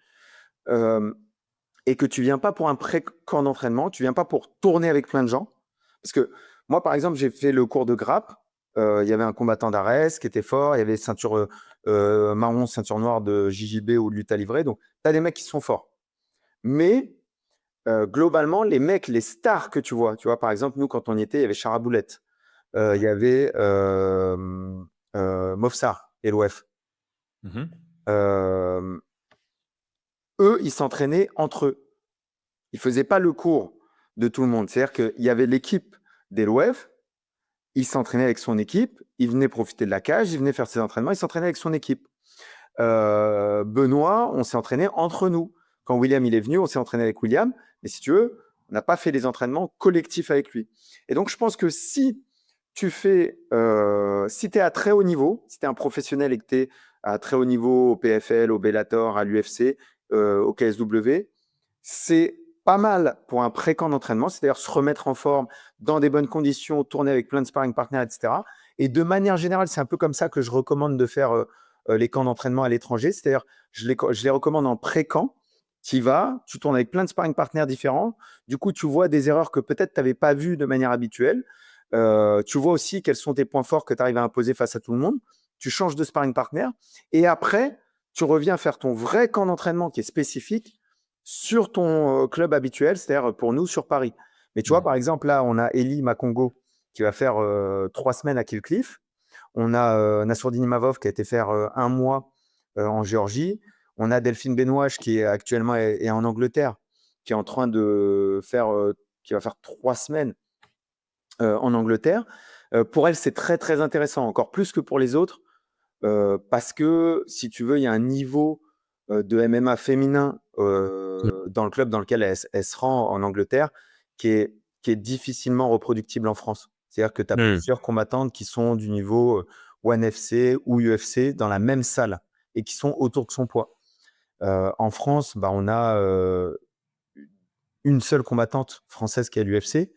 et que tu viens pas pour un pré-camp d'entraînement, tu viens pas pour tourner avec plein de gens. Parce que moi, par exemple, j'ai fait le cours de grappe. Il y avait un combattant d'Arès qui était fort. Il y avait ceinture marron, ceinture noire de JJB ou de lutte à livrer. Donc, tu as des mecs qui sont forts. Mais globalement, les mecs, les stars que tu vois, par exemple, nous, quand on y était, il y avait Charaboulette. Il y avait Mofsar et l'OF. Mhm. Eux, ils s'entraînaient entre eux. Ils ne faisaient pas le cours de tout le monde. C'est-à-dire qu'il y avait l'équipe des l'OF, il s'entraînait avec son équipe, il venait profiter de la cage, il venait faire ses entraînements, il s'entraînait avec son équipe. Benoît, on s'est entraîné entre nous. Quand William il est venu, on s'est entraîné avec William. Mais si tu veux, on n'a pas fait les entraînements collectifs avec lui. Et donc, je pense que si tu fais, si tu es à très haut niveau, si tu es un professionnel et que tu es à très haut niveau au PFL, au Bellator, à l'UFC, au KSW, c'est pas mal pour un pré-camp d'entraînement, c'est-à-dire se remettre en forme dans des bonnes conditions, tourner avec plein de sparring partners, etc. Et de manière générale, c'est un peu comme ça que je recommande de faire les camps d'entraînement à l'étranger. C'est-à-dire, je les recommande en pré-camp. Tu y vas, tu tournes avec plein de sparring partners différents. Du coup, tu vois des erreurs que peut-être tu n'avais pas vues de manière habituelle. Tu vois aussi quels sont tes points forts que tu arrives à imposer face à tout le monde. Tu changes de sparring partner. Et après, tu reviens faire ton vrai camp d'entraînement qui est spécifique sur ton club habituel, c'est-à-dire pour nous sur Paris. Mais tu vois, par exemple, là, on a Eli Makongo qui va faire 3 semaines à Kill Cliff. On a Nassourdine Imavov qui a été faire 1 mois en Géorgie. On a Delphine Benouache qui est actuellement est en Angleterre, qui est en train de faire, qui va faire 3 semaines en Angleterre. Pour elle, c'est très, très intéressant, encore plus que pour les autres, parce que, si tu veux, il y a un niveau de MMA féminin dans le club dans lequel elle se rend en Angleterre qui est difficilement reproductible en France. C'est-à-dire que tu as plusieurs combattantes qui sont du niveau ONE FC ou UFC dans la même salle et qui sont autour de son poids. En France, bah, on a une seule combattante française qui est à l'UFC,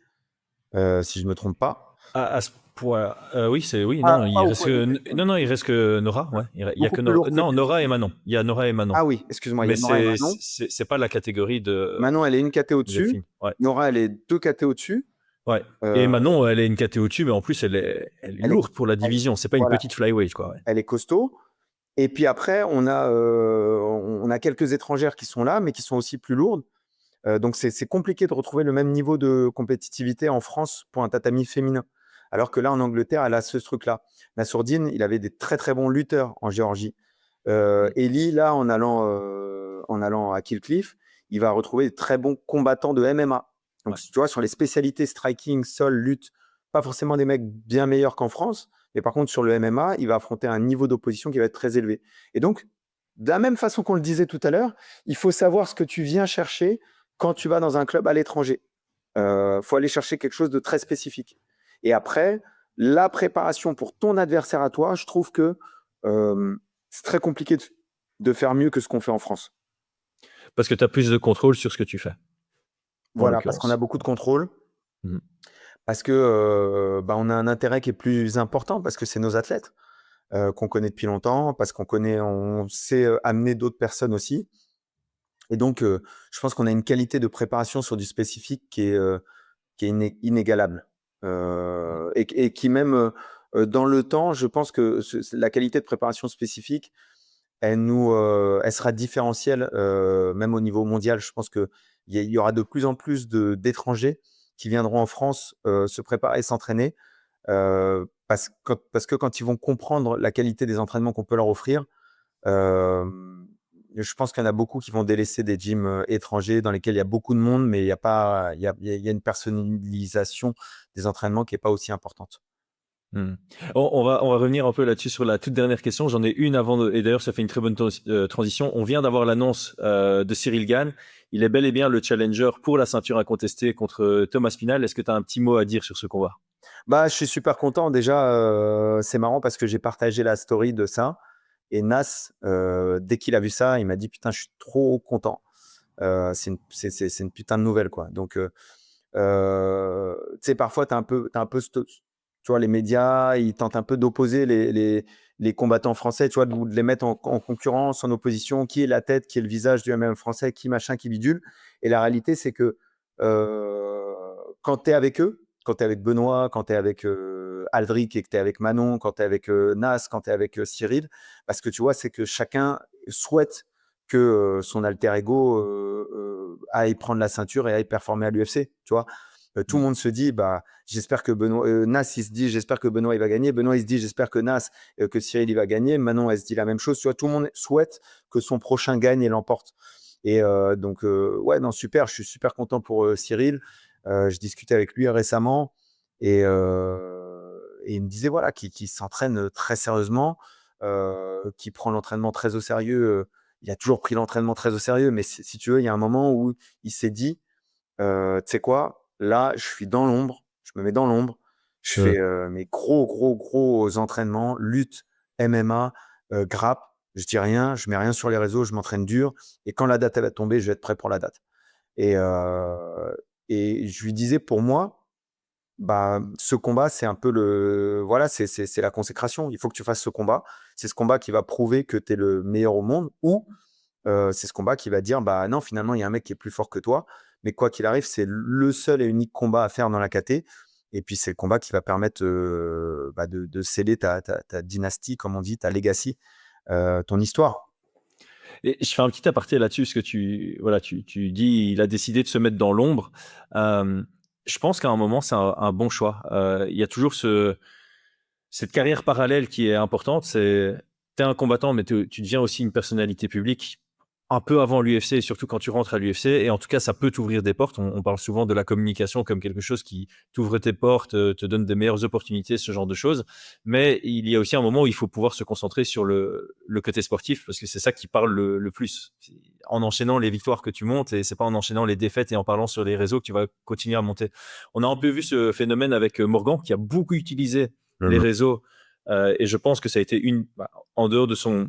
si je ne me trompe pas. À ce point, oui, Pas, non, il pas au reste poids que, léger, non, il reste que Nora, ouais. Il y a beaucoup que plus lourd que non, celle-ci. Nora et Manon. Il y a Nora et Manon. Ah oui, excuse-moi, il y Mais a Nora et Manon. c'est pas la catégorie de Manon, elle est une caté au-dessus. Delphine. Ouais. Nora, elle est 2 catés au-dessus. Ouais. Et Manon, elle est une caté au-dessus, mais en plus, elle est lourde pour la division. C'est pas une voilà, petite flyweight, quoi. Ouais. elle est costaud. Et puis après, on a quelques étrangères qui sont là, mais qui sont aussi plus lourdes. Donc, c'est compliqué de retrouver le même niveau de compétitivité en France pour un tatami féminin. Alors que là, en Angleterre, elle a ce truc-là. Nassourdine, il avait des très, très bons lutteurs en Géorgie. Eli, là, en allant à Kill Cliff, il va retrouver des très bons combattants de MMA. Donc, tu vois, sur les spécialités striking, sol, lutte, pas forcément des mecs bien meilleurs qu'en France, mais par contre, sur le MMA, il va affronter un niveau d'opposition qui va être très élevé. Et donc, de la même façon qu'on le disait tout à l'heure, il faut savoir ce que tu viens chercher quand tu vas dans un club à l'étranger. Faut aller chercher quelque chose de très spécifique. Et après, la préparation pour ton adversaire à toi, je trouve que c'est très compliqué de faire mieux que ce qu'on fait en France. Parce que tu as plus de contrôle sur ce que tu fais. Voilà, parce qu'on a beaucoup de contrôle. Parce que on a un intérêt qui est plus important, parce que c'est nos athlètes qu'on connaît depuis longtemps, parce on sait amener d'autres personnes aussi. Et donc, je pense qu'on a une qualité de préparation sur du spécifique qui est inégalable. Et qui même, dans le temps, je pense que la qualité de préparation spécifique, elle sera différentielle, même au niveau mondial. Je pense qu'il y aura de plus en plus d'étrangers qui viendront en France se préparer et s'entraîner, parce que quand ils vont comprendre la qualité des entraînements qu'on peut leur offrir, je pense qu'il y en a beaucoup qui vont délaisser des gyms étrangers dans lesquels il y a beaucoup de monde, mais il y a une personnalisation des entraînements qui n'est pas aussi importante. On va revenir un peu là-dessus sur la toute dernière question. J'en ai une avant, et d'ailleurs, ça fait une très bonne transition. On vient d'avoir l'annonce de Cyril Gane. Il est bel et bien le challenger pour la ceinture incontestée contre Thomas Pinal. Est-ce que tu as un petit mot à dire sur ce combat? Bah, je suis super content. Déjà, c'est marrant parce que j'ai partagé la story de ça. Et Nas, dès qu'il a vu ça, il m'a dit putain, je suis trop content. C'est une putain de nouvelle, quoi. Donc, tu sais, parfois, tu vois, les médias, ils tentent un peu d'opposer les combattants français, tu vois, de les mettre en concurrence, en opposition. Qui est la tête, qui est le visage du MMA français, qui machin, qui bidule. Et la réalité, c'est que quand tu es avec eux, quand tu es avec Benoît, quand tu es avec Aldric et que tu es avec Manon, quand tu es avec Nas, quand tu es avec Cyril, parce que tu vois, c'est que chacun souhaite que son alter ego aille prendre la ceinture et aille performer à l'UFC, tu vois. Tout le monde se dit, bah, j'espère que Benoît, Nas, il se dit, j'espère que Benoît, il va gagner. Benoît, il se dit, j'espère que Nas, que Cyril, il va gagner. Manon, elle se dit la même chose. Tu vois, tout le monde souhaite que son prochain gagne et l'emporte. Et donc, ouais, non, super. Je suis super content pour Cyril. Je discutais avec lui récemment et il me disait voilà, qu'il s'entraîne très sérieusement, qu'il prend l'entraînement très au sérieux. Il a toujours pris l'entraînement très au sérieux, mais si tu veux, il y a un moment où il s'est dit, tu sais quoi, là, je suis dans l'ombre, je me mets dans l'ombre, je fais mes gros entraînements, lutte, MMA, grappe, je dis rien, je mets rien sur les réseaux, je m'entraîne dur, et quand la date elle va tomber, je vais être prêt pour la date. Et je lui disais, pour moi, bah, ce combat, c'est un peu voilà, c'est la consécration. Il faut que tu fasses ce combat. C'est ce combat qui va prouver que tu es le meilleur au monde, ou c'est ce combat qui va dire, bah non, finalement, il y a un mec qui est plus fort que toi. Mais quoi qu'il arrive, c'est le seul et unique combat à faire dans la KT. Et puis, c'est le combat qui va permettre de sceller ta dynastie, comme on dit, ta legacy, ton histoire. Et je fais un petit aparté là-dessus, parce que tu dis, il a décidé de se mettre dans l'ombre. Je pense qu'à un moment, c'est un bon choix. Il y a toujours cette carrière parallèle qui est importante. T'es un combattant, mais tu deviens aussi une personnalité publique un peu avant l'UFC, et surtout quand tu rentres à l'UFC. Et en tout cas, ça peut t'ouvrir des portes. On parle souvent de la communication comme quelque chose qui t'ouvre tes portes, te donne des meilleures opportunités, ce genre de choses. Mais il y a aussi un moment où il faut pouvoir se concentrer sur le côté sportif, parce que c'est ça qui parle le plus. C'est en enchaînant les victoires que tu montes, et c'est pas en enchaînant les défaites et en parlant sur les réseaux que tu vas continuer à monter. On a un peu vu ce phénomène avec Morgan, qui a beaucoup utilisé les réseaux. Et je pense que ça a été en dehors de son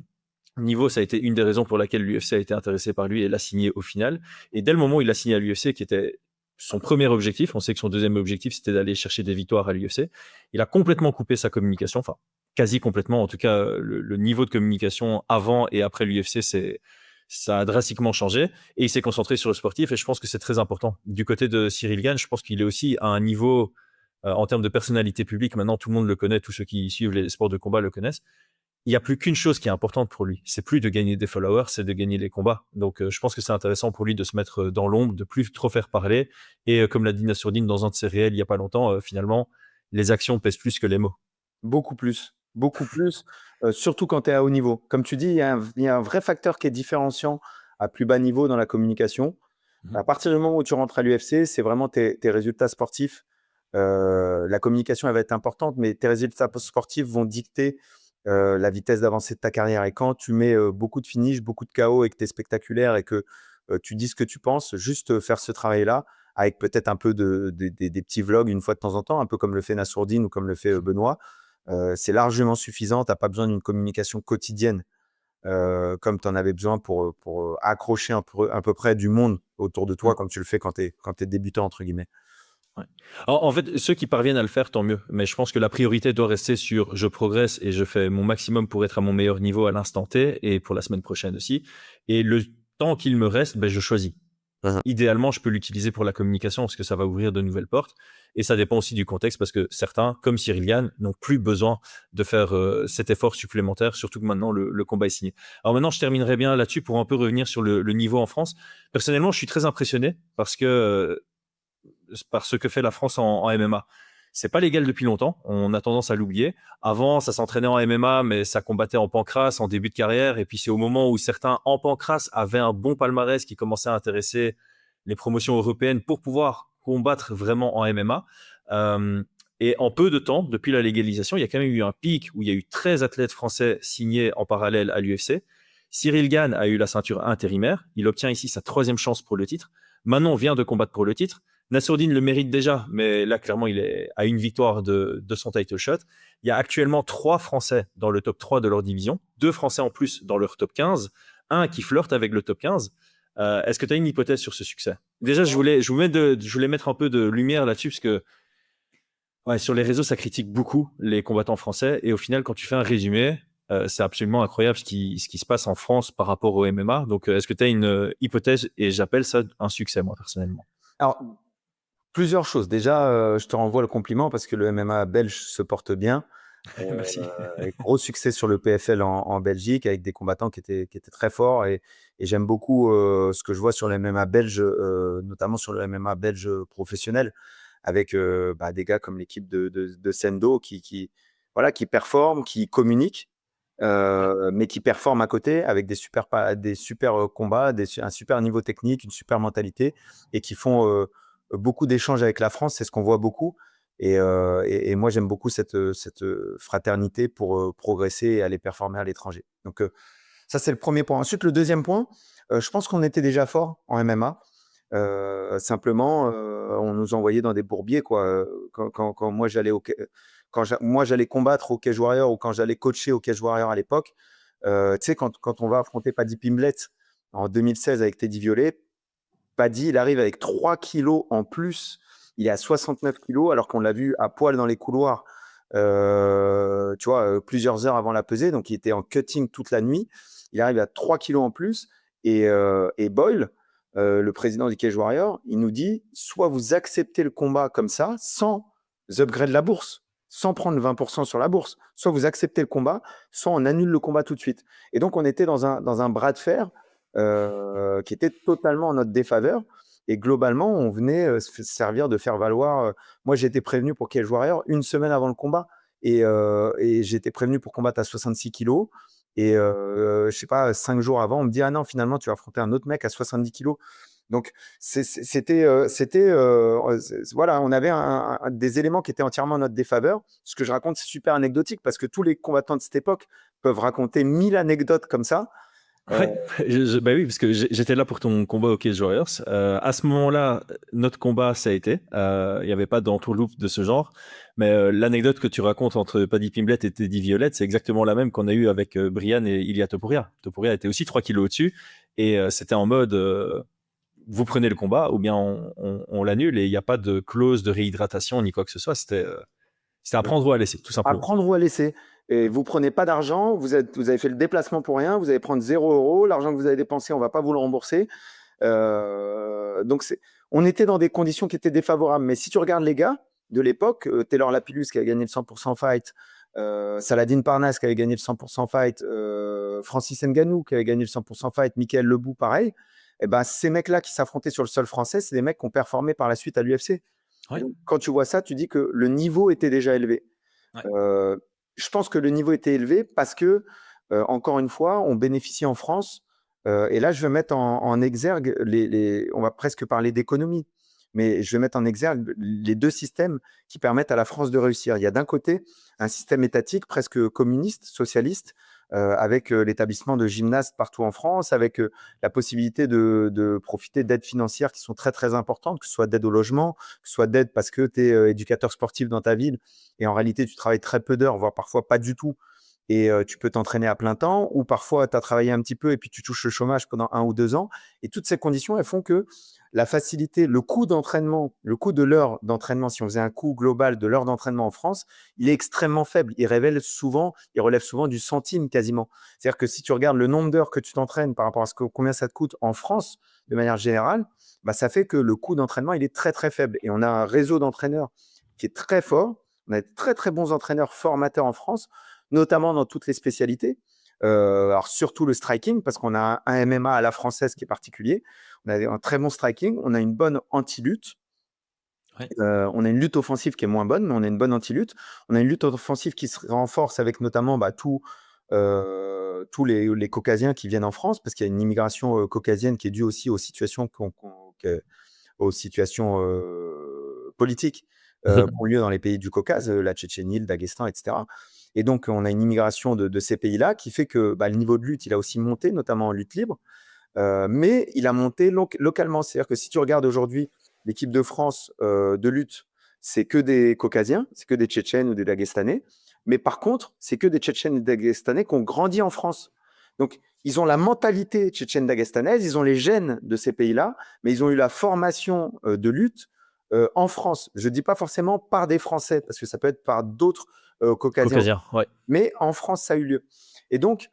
niveau, ça a été une des raisons pour laquelle l'UFC a été intéressé par lui et l'a signé au final. Et dès le moment où il a signé à l'UFC, qui était son premier objectif, on sait que son deuxième objectif, c'était d'aller chercher des victoires à l'UFC, il a complètement coupé sa communication, enfin, quasi complètement. En tout cas, le niveau de communication avant et après l'UFC, ça a drastiquement changé et il s'est concentré sur le sportif et je pense que c'est très important. Du côté de Cyril Gane, je pense qu'il est aussi à un niveau en termes de personnalité publique. Maintenant, tout le monde le connaît, tous ceux qui suivent les sports de combat le connaissent. Il n'y a plus qu'une chose qui est importante pour lui. C'est plus de gagner des followers, c'est de gagner les combats. Donc, je pense que c'est intéressant pour lui de se mettre dans l'ombre, de plus trop faire parler. Et comme l'a dit Nassourdine dans un de ses réels il n'y a pas longtemps, finalement, les actions pèsent plus que les mots. Beaucoup plus, surtout quand tu es à haut niveau. Comme tu dis, il y a un vrai facteur qui est différenciant à plus bas niveau dans la communication. À partir du moment où tu rentres à l'UFC, c'est vraiment tes résultats sportifs. La communication, elle va être importante, mais tes résultats sportifs vont dicter la vitesse d'avancée de ta carrière. Et quand tu mets beaucoup de finish, beaucoup de KO et que tu es spectaculaire et que tu dis ce que tu penses, juste faire ce travail-là, avec peut-être un peu des petits vlogs une fois de temps en temps, un peu comme le fait Nassourdine ou comme le fait Benoît, c'est largement suffisant. Tu n'as pas besoin d'une communication quotidienne comme tu en avais besoin pour accrocher à peu près du monde autour de toi, comme tu le fais quand tu es débutant, entre guillemets. Ouais. Alors, en fait, ceux qui parviennent à le faire, tant mieux. Mais je pense que la priorité doit rester sur je progresse et je fais mon maximum pour être à mon meilleur niveau à l'instant T et pour la semaine prochaine aussi. Et le temps qu'il me reste, ben, je choisis. Idéalement, je peux l'utiliser pour la communication parce que ça va ouvrir de nouvelles portes. Et ça dépend aussi du contexte parce que certains, comme Cyril Gane, n'ont plus besoin de faire cet effort supplémentaire, surtout que maintenant le combat est signé. Alors maintenant, je terminerai bien là-dessus pour un peu revenir sur le niveau en France. Personnellement, je suis très impressionné parce que par ce que fait la France en MMA. C'est pas légal depuis longtemps, on a tendance à l'oublier. Avant, ça s'entraînait en MMA, mais ça combattait en pancrace en début de carrière. Et puis c'est au moment où certains en pancrace avaient un bon palmarès qui commençaient à intéresser les promotions européennes pour pouvoir combattre vraiment en MMA. Et en peu de temps, depuis la légalisation, il y a quand même eu un pic où il y a eu 13 athlètes français signés en parallèle à l'UFC. Cyril Gane a eu la ceinture intérimaire. Il obtient ici sa 3e chance pour le titre. Manon vient de combattre pour le titre. Nassourdine le mérite déjà, mais là, clairement, il est à une victoire de son title shot. Il y a actuellement 3 Français dans le top 3 de leur division, 2 Français en plus dans leur top 15, un qui flirte avec le top 15. Est-ce que tu as une hypothèse sur ce succès? Déjà, je voulais mettre un peu de lumière là-dessus, parce que sur les réseaux, ça critique beaucoup les combattants français. Et au final, quand tu fais un résumé, c'est absolument incroyable ce qui se passe en France par rapport au MMA. Donc, est-ce que tu as une hypothèse? Et j'appelle ça un succès, moi, personnellement. Alors, plusieurs choses. Déjà, je te renvoie le compliment parce que le MMA belge se porte bien. Merci. Avec gros succès sur le PFL en Belgique, avec des combattants qui étaient très forts. Et j'aime beaucoup ce que je vois sur le MMA belge, notamment sur le MMA belge professionnel, avec des gars comme l'équipe de Sendo qui performent, qui communiquent, mais qui performent à côté avec des super combats, un super niveau technique, une super mentalité, et qui font beaucoup d'échanges avec la France. C'est ce qu'on voit beaucoup. Et moi, j'aime beaucoup cette fraternité pour progresser et aller performer à l'étranger. Donc, ça, c'est le premier point. Ensuite, le deuxième point, je pense qu'on était déjà fort en MMA. Simplement, on nous envoyait dans des bourbiers, quoi. Quand moi, j'allais combattre au Cage Warrior ou quand j'allais coacher au Cage Warrior à l'époque, tu sais, quand on va affronter Paddy Pimblett en 2016 avec Teddy Violet, Paddy, il arrive avec 3 kilos en plus. Il est à 69 kilos, alors qu'on l'a vu à poil dans les couloirs, tu vois, plusieurs heures avant la pesée. Donc, il était en cutting toute la nuit. Il arrive à 3 kilos en plus. Et Boyle, le président du Cage Warrior, il nous dit soit vous acceptez le combat comme ça, sans upgrade la bourse, sans prendre 20% sur la bourse, soit vous acceptez le combat, soit on annule le combat tout de suite. Et donc, on était dans un bras de fer qui était totalement en notre défaveur. Et globalement, on venait se servir de faire valoir. Moi, j'ai été prévenu pour Cage Warrior une semaine avant le combat. Et j'ai été prévenu pour combattre à 66 kilos. Et je sais pas, 5 jours avant, on me dit ah non, finalement, tu vas affronter un autre mec à 70 kilos. Donc, voilà, on avait des éléments qui étaient entièrement en notre défaveur. Ce que je raconte, c'est super anecdotique parce que tous les combattants de cette époque peuvent raconter 1000 anecdotes comme ça. Ouais, bah oui, parce que j'étais là pour ton combat au Cage Warriors. À ce moment-là, notre combat, ça a été. Il n'y avait pas d'entourloupe de ce genre. Mais l'anecdote que tu racontes entre Paddy Pimblett et Teddy Violette, c'est exactement la même qu'on a eue avec Brian et Ilia Topuria. Topuria était aussi 3 kilos au-dessus. Et c'était en mode, vous prenez le combat ou bien on l'annule. Et il n'y a pas de clause de réhydratation ni quoi que ce soit. C'était à prendre ou à laisser, tout À simplement. prendre ou à laisser. Et vous prenez pas d'argent, vous avez fait le déplacement pour rien, vous allez prendre 0 €, l'argent que vous avez dépensé, on va pas vous le rembourser. Donc on était dans des conditions qui étaient défavorables. Mais si tu regardes les gars de l'époque, Taylor Lapillus qui avait gagné le 100% fight, Saladin Parnasse qui avait gagné le 100% fight, Francis Ngannou qui avait gagné le 100% fight, Michael Lebou pareil, et ben, ces mecs-là qui s'affrontaient sur le sol français, c'est des mecs qui ont performé par la suite à l'UFC. Ouais. Donc, quand tu vois ça, tu dis que le niveau était déjà élevé. Ouais. Je pense que le niveau était élevé parce que, encore une fois, on bénéficie en France. Et là, je vais mettre en exergue on va presque parler d'économie, mais je vais mettre en exergue les 2 systèmes qui permettent à la France de réussir. Il y a d'un côté un système étatique presque communiste, socialiste, avec l'établissement de gymnastes partout en France, avec la possibilité de profiter d'aides financières qui sont très très importantes, que ce soit d'aide au logement, que ce soit d'aide parce que tu es éducateur sportif dans ta ville et en réalité tu travailles très peu d'heures, voire parfois pas du tout, et tu peux t'entraîner à plein temps, ou parfois tu as travaillé un petit peu et puis tu touches le chômage pendant 1 ou 2 ans. Et toutes ces conditions, elles font que la facilité, le coût d'entraînement, le coût de l'heure d'entraînement, si on faisait un coût global de l'heure d'entraînement en France, il est extrêmement faible. Il relève souvent du centime quasiment. C'est-à-dire que si tu regardes le nombre d'heures que tu t'entraînes par rapport à combien ça te coûte en France, de manière générale, bah, ça fait que le coût d'entraînement, il est très très faible. Et on a un réseau d'entraîneurs qui est très fort. On a de très très bons entraîneurs formateurs en France, notamment dans toutes les spécialités. Alors surtout le striking, parce qu'on a un MMA à la française qui est particulier. On a un très bon striking, on a une bonne anti-lutte. Ouais. On a une lutte offensive qui est moins bonne, mais on a une bonne anti-lutte. On a une lutte offensive qui se renforce avec notamment tous les caucasiens qui viennent en France, parce qu'il y a une immigration caucasienne qui est due aussi aux situations, aux situations politiques qui ont lieu dans les pays du Caucase, la Tchétchénie, le Daghestan, etc. Et donc, on a une immigration de ces pays-là qui fait que le niveau de lutte, il a aussi monté, notamment en lutte libre, mais il a monté localement. C'est-à-dire que si tu regardes aujourd'hui l'équipe de France de lutte, c'est que des Caucasiens, c'est que des Tchétchènes ou des Dagestanais. Mais par contre, c'est que des Tchétchènes et des Dagestanais qui ont grandi en France. Donc, ils ont la mentalité tchétchène dagestanaise, ils ont les gènes de ces pays-là, mais ils ont eu la formation de lutte en France. Je ne dis pas forcément par des Français, parce que ça peut être par d'autres Caucasiens. Ouais. Mais en France, ça a eu lieu. Et donc,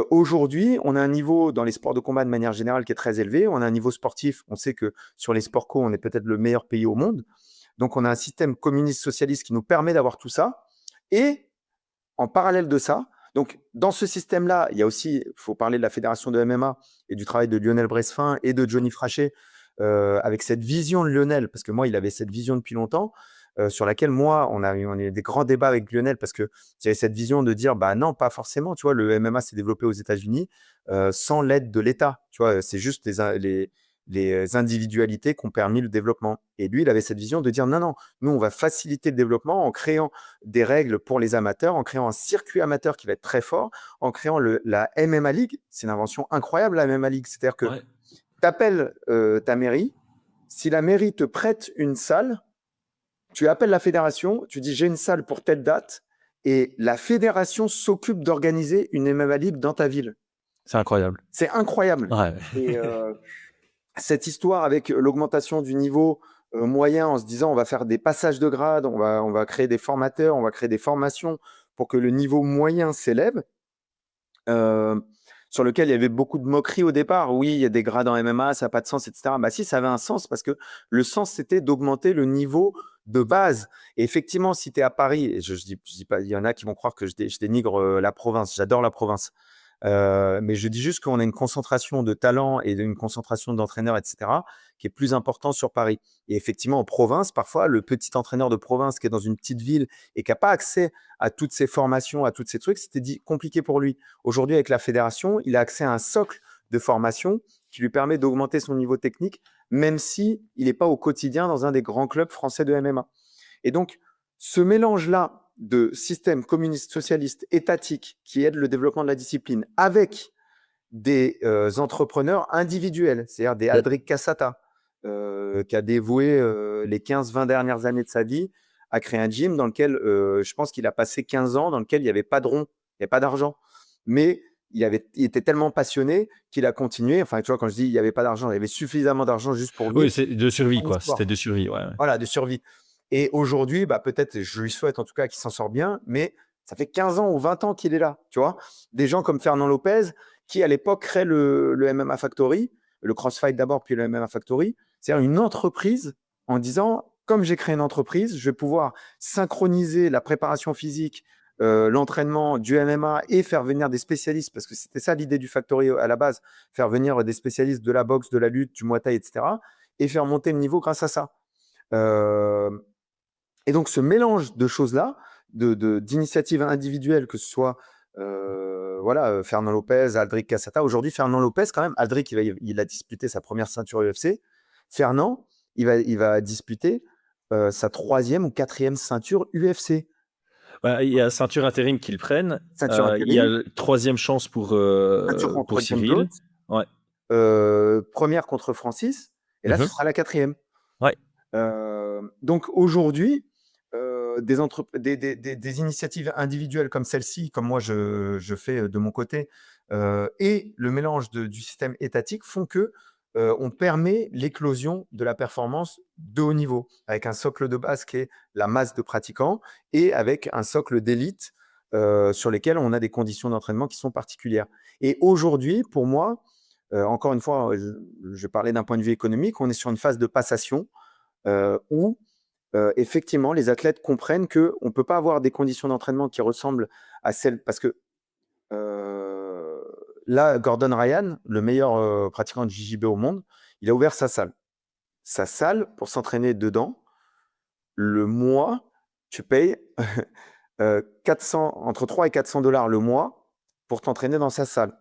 aujourd'hui, on a un niveau dans les sports de combat de manière générale qui est très élevé. On a un niveau sportif. On sait que sur les sports co, on est peut-être le meilleur pays au monde. Donc, on a un système communiste socialiste qui nous permet d'avoir tout ça. Et en parallèle de ça, donc dans ce système-là, il y a aussi, il faut parler de la fédération de MMA et du travail de Lionel Bressefin et de Johnny Frachet avec cette vision de Lionel, parce que moi, il avait cette vision depuis longtemps. Sur laquelle moi, on a eu des grands débats avec Lionel parce que j'avais cette vision de dire, bah non, pas forcément, tu vois, le MMA s'est développé aux États-Unis sans l'aide de l'État, tu vois, c'est juste les individualités qui ont permis le développement. Et lui, il avait cette vision de dire, non, non, nous, on va faciliter le développement en créant des règles pour les amateurs, en créant un circuit amateur qui va être très fort, en créant la MMA League. C'est une invention incroyable, la MMA League. C'est-à-dire que tu appelles ta mairie, si la mairie te prête une salle, tu appelles la fédération, tu dis j'ai une salle pour telle date, et la fédération s'occupe d'organiser une MMA League dans ta ville. C'est incroyable. C'est incroyable. Ouais. Et cette histoire avec l'augmentation du niveau moyen en se disant on va faire des passages de grade, on va créer des formateurs, on va créer des formations pour que le niveau moyen s'élève, sur lequel il y avait beaucoup de moqueries au départ. Oui, il y a des grades en MMA, ça n'a pas de sens, etc. Bah si, ça avait un sens parce que le sens, c'était d'augmenter le niveau de base. Et effectivement, si tu es à Paris, et je dis pas, il y en a qui vont croire que je dénigre la province, j'adore la province. Mais je dis juste qu'on a une concentration de talents et une concentration d'entraîneurs, etc., qui est plus importante sur Paris. Et effectivement, en province, parfois, le petit entraîneur de province qui est dans une petite ville et qui n'a pas accès à toutes ces formations, à tous ces trucs, c'était compliqué pour lui. Aujourd'hui, avec la fédération, il a accès à un socle de formation qui lui permet d'augmenter son niveau technique, même si il n'est pas au quotidien dans un des grands clubs français de MMA. Et donc, ce mélange-là de système communiste, socialiste, étatique qui aide le développement de la discipline avec des entrepreneurs individuels, c'est-à-dire des Aldric Cassata, qui a dévoué les 15-20 dernières années de sa vie à créer un gym dans lequel je pense qu'il a passé 15 ans, dans lequel il n'y avait pas de rond, il n'y avait pas d'argent. Mais il était tellement passionné qu'il a continué. Enfin, tu vois, quand je dis il n'y avait pas d'argent, il y avait suffisamment d'argent juste pour lui. Oui, c'est de survie, quoi. C'était de survie, ouais. Voilà, de survie. Et aujourd'hui, peut-être, je lui souhaite en tout cas qu'il s'en sort bien, mais ça fait 15 ans ou 20 ans qu'il est là, tu vois. Des gens comme Fernand Lopez, qui à l'époque crée le MMA Factory, le CrossFight d'abord, puis le MMA Factory, c'est-à-dire une entreprise en disant, comme j'ai créé une entreprise, je vais pouvoir synchroniser la préparation physique, l'entraînement du MMA et faire venir des spécialistes, parce que c'était ça l'idée du Factory à la base, faire venir des spécialistes de la boxe, de la lutte, du Muay Thai, etc., et faire monter le niveau grâce à ça. Et donc, ce mélange de choses-là, d'initiatives individuelles, que ce soit Fernand Lopez, Aldric Cassata. Aujourd'hui, Fernand Lopez, quand même, Aldric, il a disputé sa première ceinture UFC. Fernand, il va disputer sa 3e ou 4e ceinture UFC. Il y a ceinture intérim qu'ils prennent. Il y a 3e chance pour Cyril. Ouais. Première contre Francis. Et là, ce sera la 4e. Ouais. Donc aujourd'hui, des initiatives individuelles comme celle-ci, comme moi je fais de mon côté, et le mélange du système étatique font que on permet l'éclosion de la performance de haut niveau, avec un socle de base qui est la masse de pratiquants et avec un socle d'élite sur lesquels on a des conditions d'entraînement qui sont particulières. Et aujourd'hui, pour moi, encore une fois, je parlais d'un point de vue économique, on est sur une phase de passation où effectivement, les athlètes comprennent qu'on ne peut pas avoir des conditions d'entraînement qui ressemblent à celles… Parce que là, Gordon Ryan, le meilleur pratiquant de JJB au monde, il a ouvert sa salle. Sa salle, pour s'entraîner dedans, le mois, tu payes entre 3 et 400 $ le mois pour t'entraîner dans sa salle.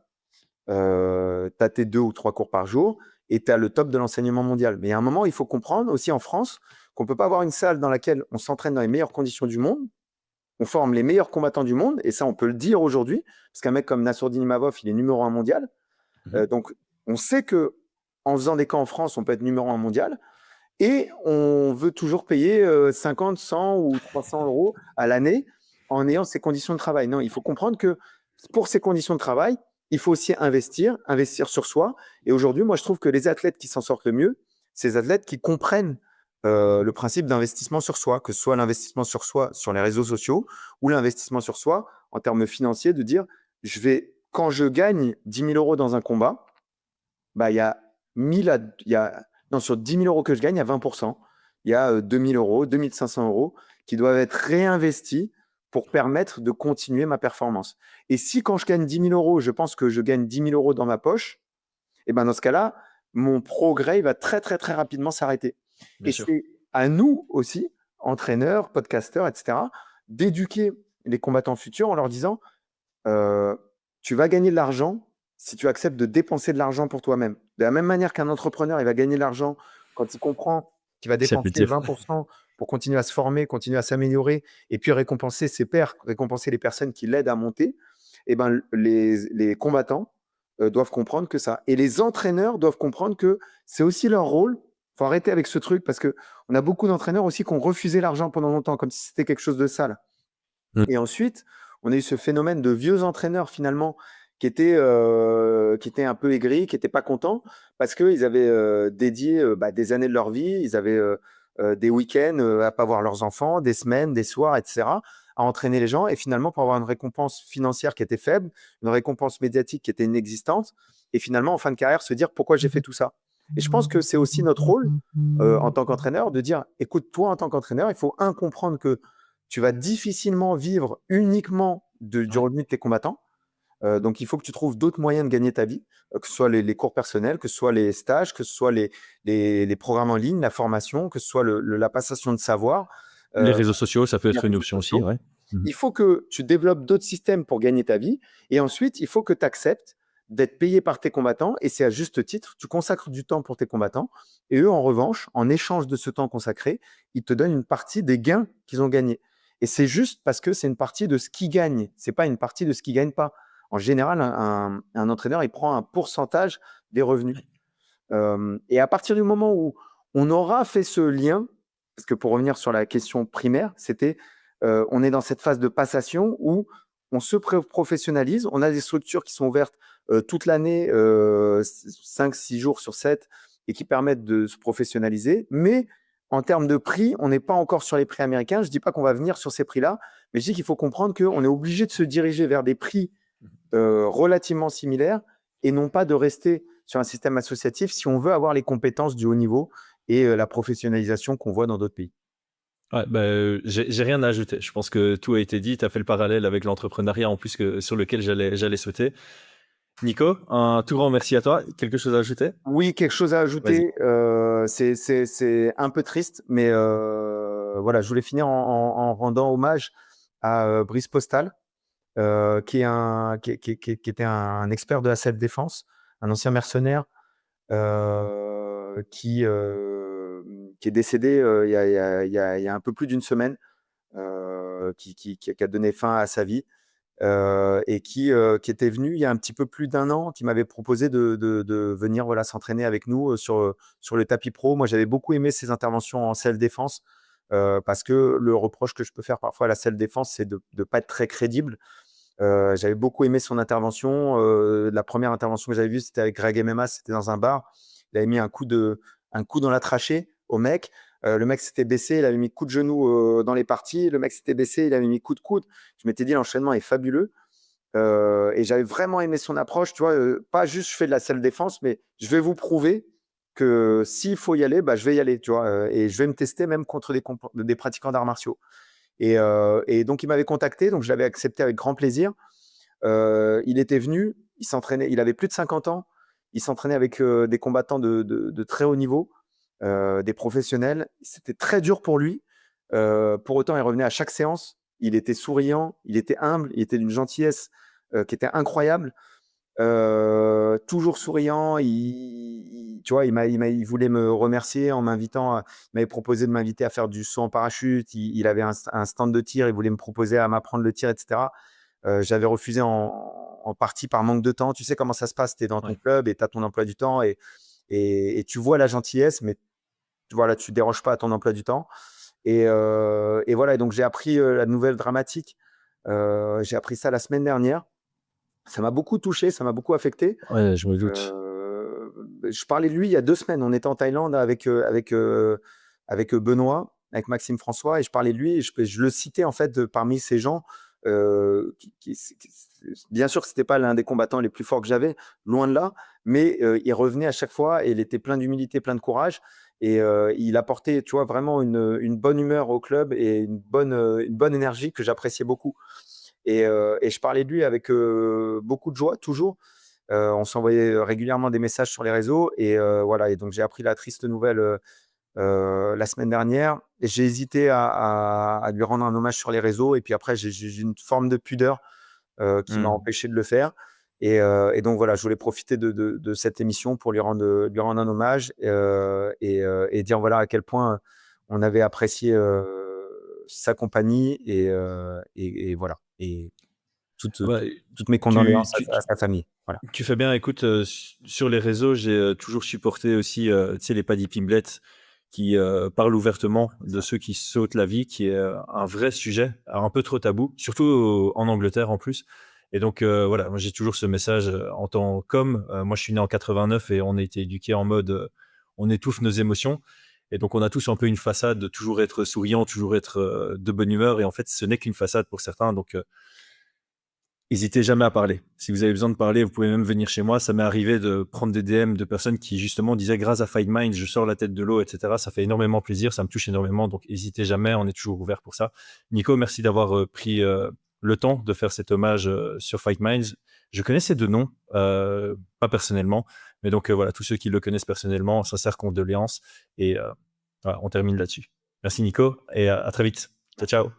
Tu as tes 2 ou 3 cours par jour et tu as le top de l'enseignement mondial. Mais il y a un moment, il faut comprendre aussi en France qu'on ne peut pas avoir une salle dans laquelle on s'entraîne dans les meilleures conditions du monde, on forme les meilleurs combattants du monde, et ça, on peut le dire aujourd'hui, parce qu'un mec comme Nassourdine Imavov, il est numéro 1 mondial. Donc, on sait qu'en faisant des camps en France, on peut être numéro 1 mondial, et on veut toujours payer 50, 100 ou 300 € à l'année en ayant ces conditions de travail. Non, il faut comprendre que pour ces conditions de travail, il faut aussi investir sur soi. Et aujourd'hui, moi, je trouve que les athlètes qui s'en sortent le mieux, c'est les athlètes qui comprennent le principe d'investissement sur soi, que ce soit l'investissement sur soi sur les réseaux sociaux ou l'investissement sur soi en termes financiers, de dire, quand je gagne 10 000 € dans un combat, sur 10 000 € que je gagne, il y a 20%. Il y a 2 000 €, 2 500 € qui doivent être réinvestis pour permettre de continuer ma performance. Et si quand je gagne 10 000 €, je pense que je gagne 10 000 € dans ma poche, et dans ce cas-là, mon progrès va très, très, très rapidement s'arrêter. Et c'est à nous aussi, entraîneurs, podcasteurs, etc., d'éduquer les combattants futurs en leur disant tu vas gagner de l'argent si tu acceptes de dépenser de l'argent pour toi-même. De la même manière qu'un entrepreneur, il va gagner de l'argent quand il comprend qu'il va dépenser 20% pour continuer à se former, continuer à s'améliorer, et puis récompenser ses pairs, récompenser les personnes qui l'aident à monter. Les combattants doivent comprendre que ça. Et les entraîneurs doivent comprendre que c'est aussi leur rôle. Il faut arrêter avec ce truc, parce qu'on a beaucoup d'entraîneurs aussi qui ont refusé l'argent pendant longtemps, comme si c'était quelque chose de sale. Et ensuite, on a eu ce phénomène de vieux entraîneurs, finalement, qui étaient un peu aigris, qui n'étaient pas contents, parce qu'ils avaient dédié des années de leur vie, ils avaient des week-ends à ne pas voir leurs enfants, des semaines, des soirs, etc., à entraîner les gens, et finalement, pour avoir une récompense financière qui était faible, une récompense médiatique qui était inexistante, et finalement, en fin de carrière, se dire pourquoi j'ai fait tout ça. Et je pense que c'est aussi notre rôle en tant qu'entraîneur de dire, écoute, toi, en tant qu'entraîneur, il faut comprendre que tu vas difficilement vivre uniquement du revenu de tes combattants. Donc, il faut que tu trouves d'autres moyens de gagner ta vie, que ce soit les cours personnels, que ce soit les stages, que ce soit les programmes en ligne, la formation, que ce soit la passation de savoir, Les euh, réseaux sociaux, ça peut les être une réseaux option aussi, sociaux. ouais. Il faut que tu développes d'autres systèmes pour gagner ta vie. Et ensuite, il faut que tu acceptes d'être payé par tes combattants. Et c'est à juste titre, tu consacres du temps pour tes combattants. Et eux, en revanche, en échange de ce temps consacré, ils te donnent une partie des gains qu'ils ont gagnés. Et c'est juste parce que c'est une partie de ce qu'ils gagnent. C'est pas une partie de ce qu'ils gagnent pas. En général, un entraîneur, il prend un pourcentage des revenus. Et à partir du moment où on aura fait ce lien, parce que pour revenir sur la question primaire, c'était on est dans cette phase de passation où on se professionnalise, on a des structures qui sont ouvertes toute l'année, 5-6 jours sur 7, et qui permettent de se professionnaliser. Mais en termes de prix, on n'est pas encore sur les prix américains. Je ne dis pas qu'on va venir sur ces prix-là, mais je dis qu'il faut comprendre qu'on est obligé de se diriger vers des prix relativement similaires et non pas de rester sur un système associatif si on veut avoir les compétences du haut niveau et la professionnalisation qu'on voit dans d'autres pays. Ouais, j'ai rien à ajouter. Je pense que tout a été dit. Tu as fait le parallèle avec l'entrepreneuriat en plus sur lequel j'allais sauter. Nico, un tout grand merci à toi. Quelque chose à ajouter? Oui, quelque chose à Vas-y. ajouter. C'est un peu triste, mais voilà, je voulais finir en rendant hommage à Brice Postal, qui était un expert de la self-défense, un ancien mercenaire qui est décédé il y a un peu plus d'une semaine, qui a donné fin à sa vie. Et qui était venu il y a un petit peu plus d'un an, qui m'avait proposé de venir voilà, s'entraîner avec nous sur le tapis pro. Moi, j'avais beaucoup aimé ses interventions en self-défense parce que le reproche que je peux faire parfois à la self-défense, c'est de ne pas être très crédible. J'avais beaucoup aimé son intervention. La première intervention que j'avais vue, c'était avec Greg MMA, c'était dans un bar. Il avait mis un coup dans la trachée au mec. Le mec s'était baissé, il avait mis coup de genou dans les parties. Le mec s'était baissé, il avait mis coup de coude. Je m'étais dit, l'enchaînement est fabuleux. Et j'avais vraiment aimé son approche. Tu vois, pas juste je fais de la self-défense, mais je vais vous prouver que s'il faut y aller, bah, je vais y aller. Tu vois, et je vais me tester même contre des pratiquants d'arts martiaux. Et donc, il m'avait contacté, donc je l'avais accepté avec grand plaisir. Il était venu, il s'entraînait, il avait plus de 50 ans, il s'entraînait avec des combattants de très haut niveau, des professionnels. C'était très dur pour lui. Pour autant, il revenait à chaque séance. Il était souriant, il était humble, il était d'une gentillesse qui était incroyable. Toujours souriant, tu vois, il voulait me remercier en m'invitant, il m'avait proposé de m'inviter à faire du saut en parachute. Il avait un stand de tir, il voulait me proposer à m'apprendre le tir, etc. J'avais refusé en partie par manque de temps. Tu sais comment ça se passe, tu es dans ton Ouais. club et tu as ton emploi du temps et tu vois la gentillesse, mais voilà, tu déroges pas à ton emploi du temps. Et voilà, et donc j'ai appris la nouvelle dramatique. J'ai appris ça la semaine dernière. Ça m'a beaucoup touché, ça m'a beaucoup affecté. Ouais, je me doute. Je parlais de lui il y a 2 semaines. On était en Thaïlande avec Benoît, avec Maxime François, et je parlais de lui et je le citais en fait parmi ces gens. Bien sûr que c'était pas l'un des combattants les plus forts que j'avais, loin de là, mais il revenait à chaque fois et il était plein d'humilité, plein de courage, et il apportait, tu vois, vraiment une bonne humeur au club et une bonne énergie que j'appréciais beaucoup. Et je parlais de lui avec beaucoup de joie, toujours. On s'envoyait régulièrement des messages sur les réseaux. Et voilà. Et donc, j'ai appris la triste nouvelle la semaine dernière. Et j'ai hésité à lui rendre un hommage sur les réseaux. Et puis après, j'ai une forme de pudeur qui m'a empêché de le faire. Et donc, voilà, je voulais profiter de cette émission pour lui rendre un hommage et dire voilà à quel point on avait apprécié sa compagnie. Et voilà. Et toutes, Bah, toutes mes tu, condoléances tu, à sa famille. Voilà. tu fais bien. Écoute, sur les réseaux, j'ai toujours supporté aussi tu sais, les Paddy Pimblett qui parlent ouvertement de ceux qui sautent la vie, qui est un vrai sujet, alors un peu trop tabou, surtout en Angleterre en plus. Et donc voilà, moi j'ai toujours ce message en tant qu'homme. Moi je suis né en 89 et on a été éduqué en mode on étouffe nos émotions. Et donc on a tous un peu une façade de toujours être souriant, toujours être de bonne humeur. Et en fait, ce n'est qu'une façade pour certains. Donc n'hésitez jamais à parler. Si vous avez besoin de parler, vous pouvez même venir chez moi. Ça m'est arrivé de prendre des DM de personnes qui justement disaient grâce à Fight Mind, je sors la tête de l'eau, etc. Ça fait énormément plaisir, ça me touche énormément. Donc n'hésitez jamais, on est toujours ouvert pour ça. Nico, merci d'avoir pris le temps de faire cet hommage sur Fight Minds. Je connaissais de nom, pas personnellement, mais donc voilà, tous ceux qui le connaissent personnellement, sincères condoléances, et voilà, on termine là-dessus. Merci Nico, et à très vite. Ciao, ciao.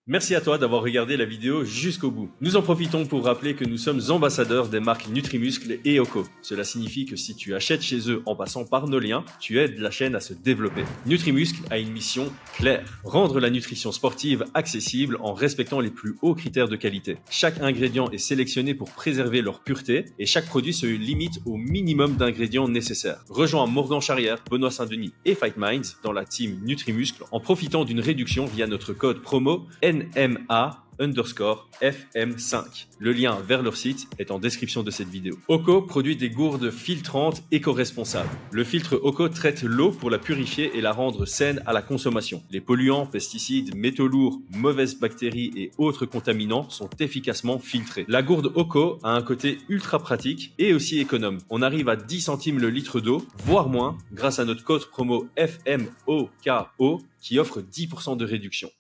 Merci à toi d'avoir regardé la vidéo jusqu'au bout. Nous en profitons pour rappeler que nous sommes ambassadeurs des marques Nutrimuscle et Oko. Cela signifie que si tu achètes chez eux en passant par nos liens, tu aides la chaîne à se développer. Nutrimuscle a une mission claire: rendre la nutrition sportive accessible en respectant les plus hauts critères de qualité. Chaque ingrédient est sélectionné pour préserver leur pureté et chaque produit se limite au minimum d'ingrédients nécessaires. Rejoins Morgan Charrière, Benoît Saint-Denis et Fight Minds dans la team Nutrimuscle en profitant d'une réduction via notre code promo NMA_FM5. Le lien vers leur site est en description de cette vidéo. Oko produit des gourdes filtrantes éco-responsables. Le filtre Oko traite l'eau pour la purifier et la rendre saine à la consommation. Les polluants, pesticides, métaux lourds, mauvaises bactéries et autres contaminants sont efficacement filtrés. La gourde Oko a un côté ultra pratique et aussi économe. On arrive à 10 centimes le litre d'eau, voire moins, grâce à notre code promo FMOKO qui offre 10% de réduction.